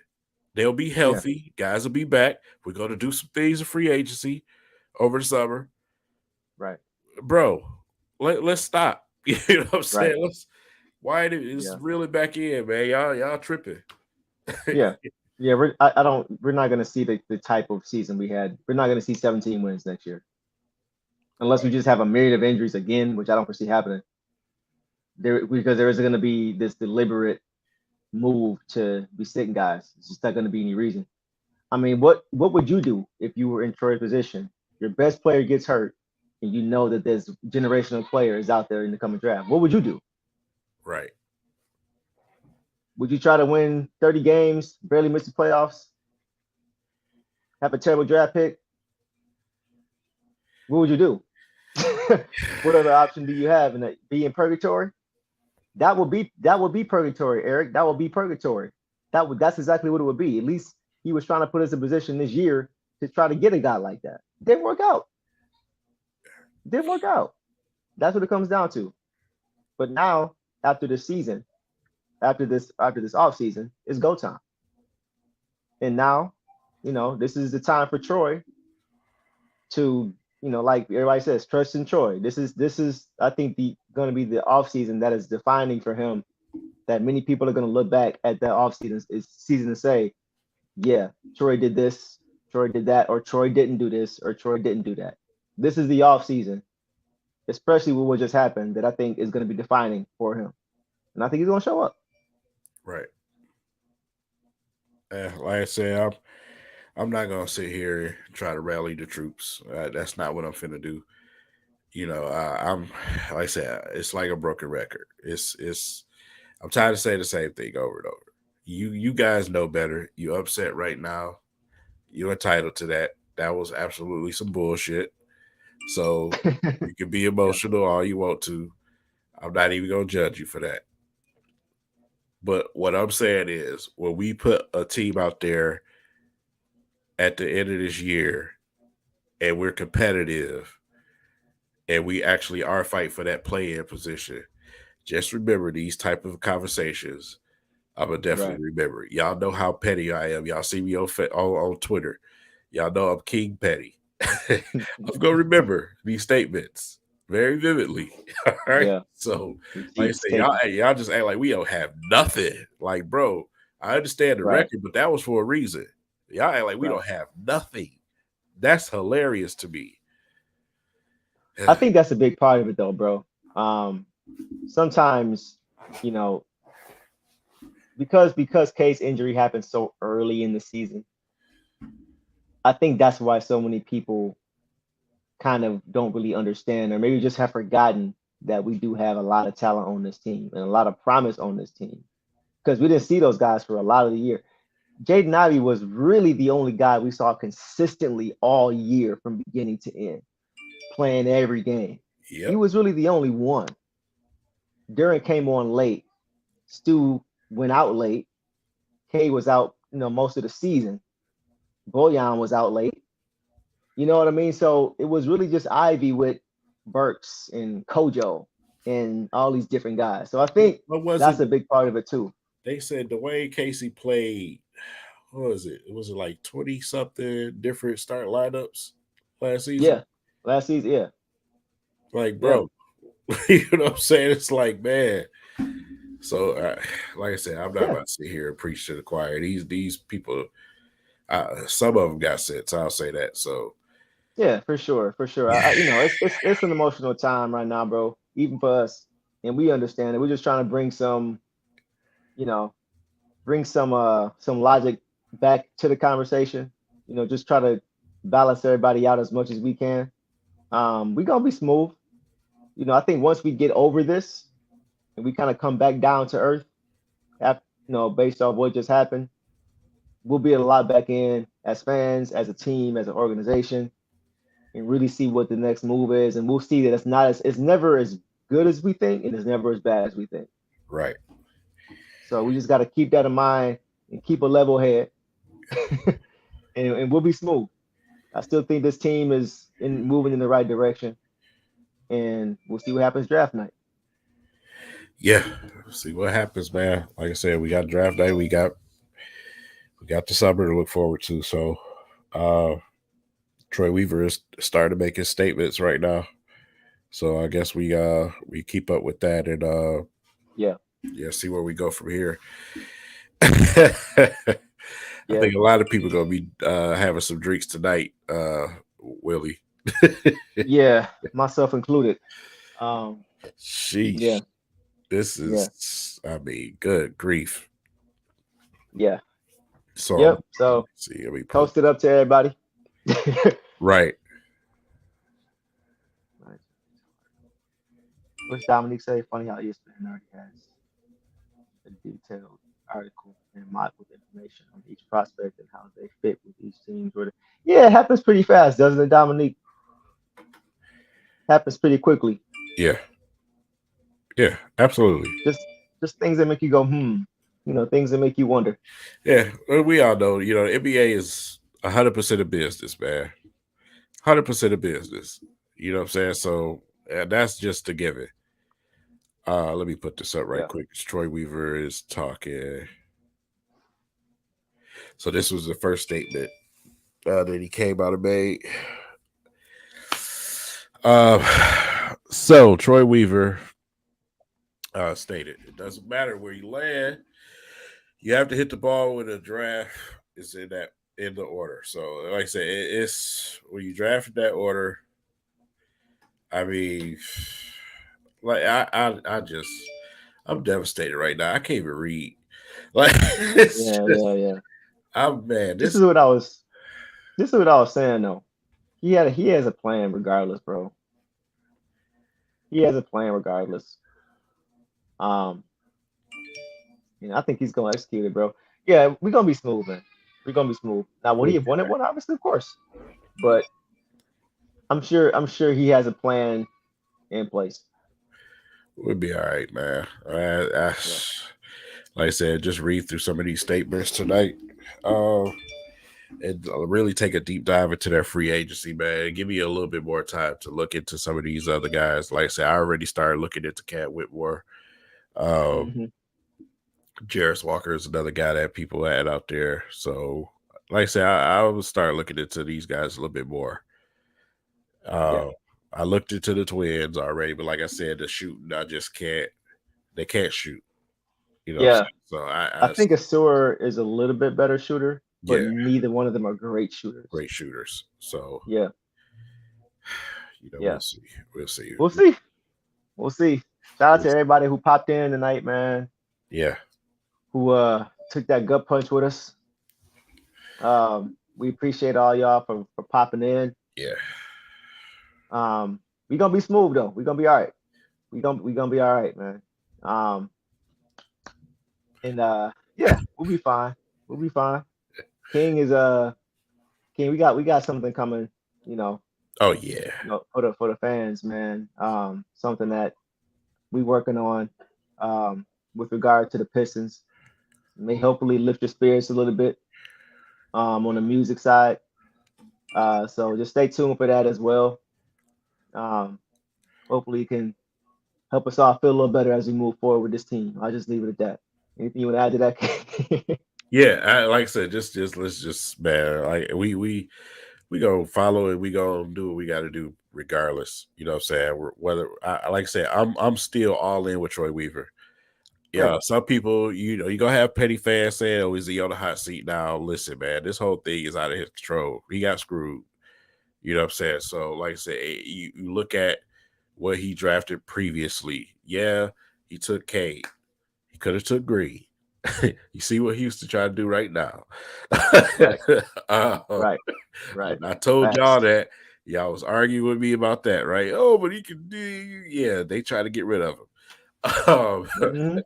They'll be healthy. Guys will be back. We're going to do some things in free agency over the summer. Right. Bro, let's stop. You know what I'm saying? It's really back in, man. Y'all tripping. Yeah. We're not going to see the type of season we had. We're not going to see 17 wins next year. Unless we just have a myriad of injuries again, which I don't foresee happening. Because there is going to be this deliberate move to be sitting guys. It's just not going to be any reason. I mean, what would you do if you were in Troy's position? Your best player gets hurt, and you know that there's generational players out there in the coming draft. What would you do? Right. Would you try to win 30 games, barely miss the playoffs, have a terrible draft pick? What would you do? What other option do you have? And be in purgatory? That would be purgatory, Eric. That would be purgatory. That's exactly what it would be. At least he was trying to put us in position this year to try to get a guy like that. Didn't work out. That's what it comes down to. But now, after this season, after this off season, it's go time. And now, this is the time for Troy to, like everybody says, trust in Troy. This is I think going to be the off season that is defining for him. That many people are going to look back at that off season and say, yeah, Troy did this, Troy did that, or Troy didn't do this, or Troy didn't do that. This is the off season, especially with what just happened, that I think is going to be defining for him, and I think he's going to show up. Right. Like I said, I'm not gonna sit here and try to rally the troops. That's not what I'm finna do. I'm like I said, it's like a broken record. I'm tired of saying the same thing over and over. You guys know better. You upset right now. You're entitled to that. That was absolutely some bullshit. So you can be emotional all you want to. I'm not even gonna judge you for that. But what I'm saying is, when we put a team out there at the end of this year and we're competitive and we actually are fighting for that play-in position, just remember these type of conversations. I'm gonna Right. definitely remember it. Y'all know how petty I am. Y'all see me on Twitter. Y'all know I'm King Petty. I'm gonna remember these statements very vividly. All right. Yeah. So, like I Receipts said, y'all taken. y'all just act like we don't have nothing. Like, bro, I understand the Right. record, but that was for a reason. Y'all act like we Right. don't have nothing. That's hilarious to me. I think that's a big part of it though, bro. Sometimes, you know, because Case injury happened so early in the season, I think that's why so many people kind of don't really understand, or maybe just have forgotten that we do have a lot of talent on this team and a lot of promise on this team. Because we didn't see those guys for a lot of the year. Jaden Ivey was really the only guy we saw consistently all year from beginning to end, playing every game. He Yep. was really the only one. Duran came on late. Stu went out late. K was out, most of the season. Boyan was out late. You know what I mean? So it was really just Ivy with Burks and Kojo and all these different guys. So I think What was that's it? a big part of it too. They said Dwayne Casey played. What was it? Was it like 20 something different start lineups last season? Yeah. Last season, yeah. Like, Yeah. bro, you know what I'm saying? It's like, man. So, like I said, I'm not Yeah. about to sit here and preach to the choir. These people, some of them got sense. I'll say that. So, Yeah, for sure. For sure. It's an emotional time right now, bro. Even for us. And we understand it. We're just trying to you know, bring some logic back to the conversation. Just try to balance everybody out as much as we can. We're gonna be smooth. I think once we get over this and we kind of come back down to earth, after, based off what just happened, we'll be a lot back in as fans, as a team, as an organization, and really see what the next move is. And we'll see that it's never as good as we think, and it's never as bad as we think. right. So we just got to keep that in mind and keep a level head, and we'll be smooth. I still think this team is moving in the right direction, and we'll see what happens draft night. Yeah. See what happens, man. Like I said, we got draft day. We got the summer to look forward to. So, uh, Troy Weaver is starting to make his statements right now. So I guess we keep up with that and Yeah, yeah, see where we go from here. I yeah, think a lot of people gonna be having some drinks tonight, Willie. yeah, myself included. Um, Sheesh. yeah, This yeah, is I mean, good grief. yeah, So yep. So see, let me pull toast it up to everybody. right. What's Dominique say? Funny how ESPN already has a detailed article and mock with information on each prospect and how they fit with each team. Yeah, it happens pretty fast, doesn't it, Dominique? Happens pretty quickly. Yeah. Yeah, absolutely. Just just things that make you go, hmm. Things that make you wonder. Yeah, well, we all know, the NBA is 100% of business, man. 100% of business. You know what I'm saying? So that's just a given. Let me put this up right Yeah. quick. Troy Weaver is talking. So this was the first statement that he came out and made. So Troy Weaver stated, it doesn't matter where you land, you have to hit the ball when the draft is in the order. So like I said, it's when you draft in that order. I mean, like I'm devastated right now. I can't even read. Like it's Yeah, just yeah, yeah. I'm man. This This is what I was this is what I was saying though. He has a plan regardless, bro. He has a plan regardless. Um, I think he's gonna execute it, bro. Yeah, we're gonna be smooth, man. We're gonna be smooth. Now, would he would have won it? One, obviously, of course. But I'm sure he has a plan in place. be all right, man. Yeah. like I said, just read through some of these statements tonight. And really take a deep dive into their free agency, man. Give me a little bit more time to look into some of these other guys. Like I said, I already started looking into Cat Whitmore. Mhm. Jarris Walker is another guy that people had out there. So, like I said, I will start looking into these guys a little bit more. Yeah. I looked into the Twins already, but like I said, the shooting, I just can't. They can't shoot. You know what I'm Yeah. saying? So I think Asur is a little bit better shooter, but yeah, neither one of them are great shooters. great shooters. So Yeah. we'll Yeah. see. We'll see. We'll see. We'll see. Shout out We'll to see. everybody who popped in tonight, man. Yeah. Who took that gut punch with us. We appreciate all y'all for popping in. Yeah. We gonna be smooth though. We gonna be all right. We gonna be all right, man. And yeah, we'll be fine. We'll be fine. King is King. We got something coming. Oh yeah. For the fans, man. Something that we working on. With regard to the Pistons, may hopefully lift your spirits a little bit. On the music side. So just stay tuned for that as well. Hopefully you can help us all feel a little better as we move forward with this team. I'll just leave it at that. Anything you want to add to that? Yeah, like I said, just let's just man, like we gonna follow it. We gonna do what we got to do regardless. You know what I'm saying? Whether like I said, I'm still all in with Troy Weaver. Yeah, Right. some people, you're gonna have petty fans saying, "Oh, is he on the hot seat now?" Listen, man, this whole thing is out of his control. He got screwed. You know what I'm saying? So, like I said, you look at what he drafted previously. Yeah, he took Cade. He could have took Green. You see what Houston trying to do right now. Right. uh, Right. I told Facts. y'all that. Y'all was arguing with me about that, right? Oh, but he can do. Yeah, they try to get rid of him. Mm-hmm.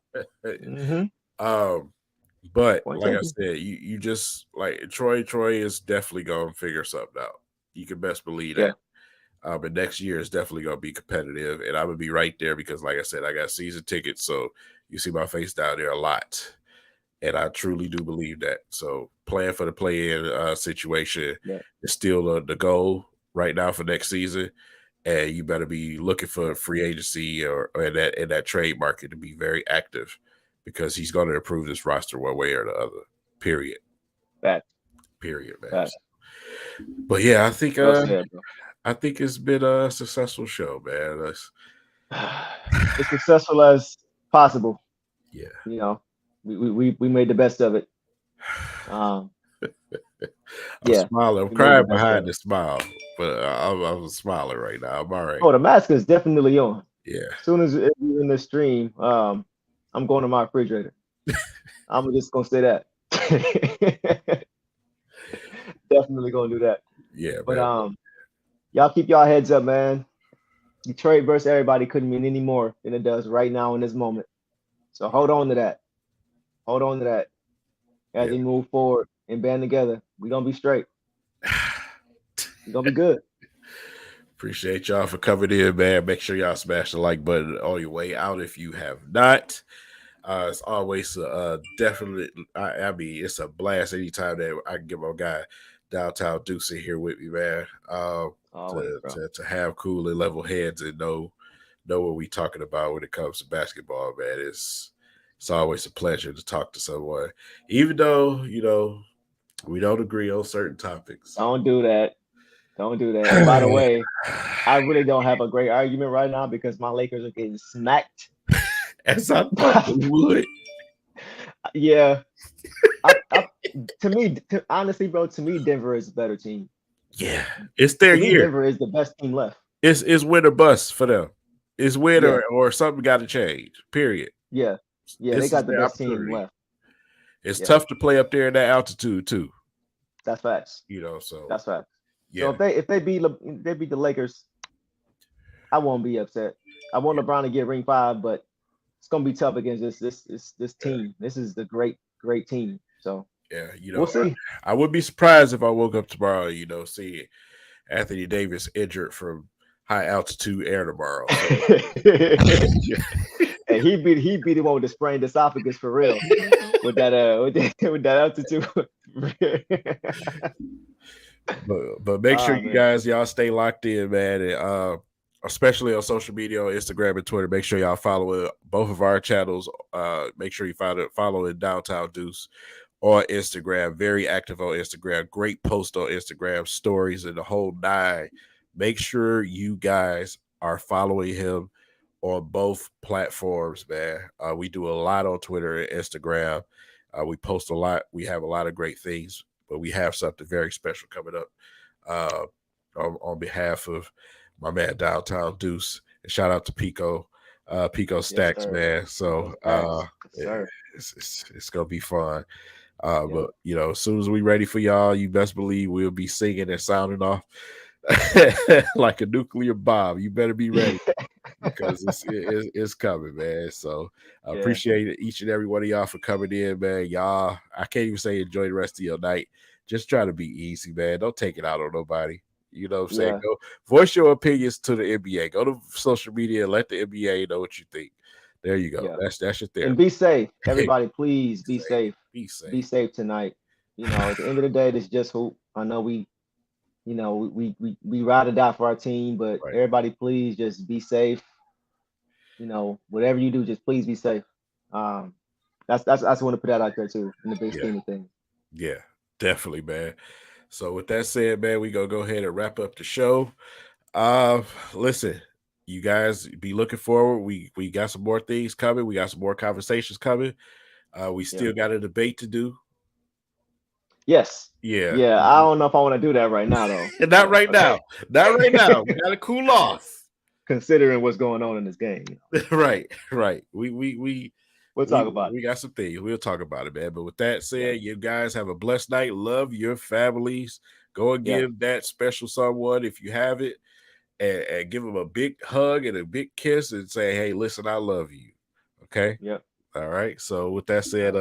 But Point like I taken. said, you just like Troy is definitely gonna figure something out. You can best believe Yeah. that. But next year is definitely gonna be competitive, and I'm gonna be right there because, like I said, I got season tickets, so you see my face down there a lot, and I truly do believe that. So playing for the play-in situation Yeah. is still the goal right now for next season, and you better be looking for free agency or in that trade market to be very active because he's going to improve this roster one way or the other. Period. Facts. Period, man. Facts. But yeah, I think Well said, bro. I think it's been a successful show, man. As successful as possible. Yeah. We made the best of it. I'm Yeah. smiling. I'm We made crying the best behind of the it. smile, but I'm smiling right now. I'm all right. Oh, the mask is definitely on. Yeah. As soon as you're in the stream, I'm going to my refrigerator. I'm just gonna say that. Definitely gonna do that. Yeah, But man. y'all keep y'all heads up, man. Detroit versus everybody couldn't mean any more than it does right now in this moment. So hold on to that. Hold on to that. As Yeah. we move forward and band together, we're gonna be straight. We're gonna be good. Appreciate y'all for coming in, man. Make sure y'all smash the like button on your way out if you have not. It's always definitely. I mean, it's a blast anytime that I can get my guy downtown Deuce in here with me, man. Always, bro. To have cool and level heads and know what we talking about when it comes to basketball, man. It's always a pleasure to talk to someone, even though we don't agree on certain topics. Don't do that. Don't do that. And by the way, I really don't have a great argument right now because my Lakers are getting smacked. As I thought they would. Yeah. Honestly, bro, to me, Denver is a better team. Yeah, it's their To me, year. Denver is the best team left. It's win or bust for them. It's win Yeah. or something got to change. Period. Yeah. Yeah, This they is got the their best team opportunity. left. It's Yeah. tough to play up there in that altitude too. That's facts. So That's facts. yeah. So if they beat the Lakers, I won't be upset. I want LeBron to get ring 5, but it's gonna be tough against this team. This is the great team. So yeah, we'll see. I would be surprised if I woke up tomorrow, see Anthony Davis injured from high altitude air tomorrow. So. Hey, he be the one with the sprained esophagus for real. with that altitude. But make sure Oh, you man. guys y'all stay locked in, man. And, especially on social media, on Instagram and Twitter. Make sure y'all follow both of our channels. Make sure you follow it Downtown Deuce on Instagram. Very active on Instagram. Great post on Instagram, stories and the whole nine. Make sure you guys are following him on both platforms, man. We do a lot on Twitter and Instagram. We post a lot. We have a lot of great things, but we have something very special coming up on behalf of my man Downtown Deuce. And shout out to Pico Stacks, sir. man. So Yes, it's gonna be fun. Yeah. But as soon as we ready for y'all, you best believe we'll be singing and sounding off like a nuclear bomb. You better be ready because it's coming, man. So I appreciate each and every one of y'all for coming in, man. Y'all, I can't even say enjoy the rest of your night. Just try to be easy, man. Don't take it out on nobody. You know what I'm saying? Go voice your opinions to the NBA. Go to social media and let the NBA know what you think. There you go. Yeah. That's your therapy. And be safe. Everybody, please be safe. Be safe. Be safe tonight. At the end of the day, this is just hoop. I know we ride or die for our team, but everybody, please just be safe. Whatever you do, just please be safe. I just want to put that out there too in the big scheme of things. Yeah, definitely, man. So with that said, man, we gonna go ahead and wrap up the show. Listen, you guys be looking forward. We got some more things coming. We got some more conversations coming. We still got a debate to do. Yes. Yeah. Yeah. I don't know if I want to do that right now, though. Not right now. Not right now. We gotta cool off. Considering what's going on in this game. Right. We'll talk about it. We got some things. We'll talk about it, man. But with that said, you guys have a blessed night. Love your families. Go and give that special someone, if you have it, and give them a big hug and a big kiss and say, hey, listen, I love you. Okay? Yep. All right. So with that said,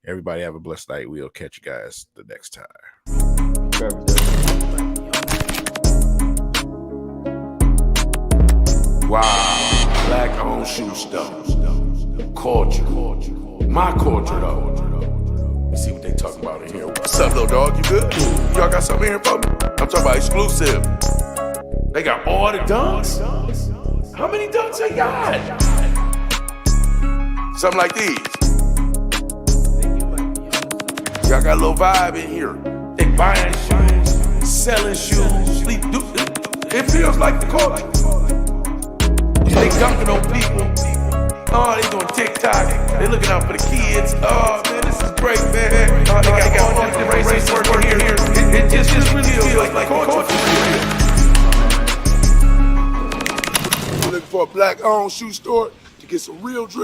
everybody have a blessed night. We'll catch you guys the next time. Wow. Black-owned shoe store. Culture. My culture, though. Let's see what they talking about in here. What's up, little dog? You good? Y'all got something here for me? I'm talking about exclusive. They got all the dunks? How many dunks they got? Something like these. Y'all got a little vibe in here. They buying shoes, selling shoes. It feels like the culture. They dunking on people. Oh, they doing TikTok. They looking out for the kids. Oh, man, this is great, man. Oh, they got all the different races working here. It just really feels like culture. You're looking for a black-owned shoe store to get some real drip.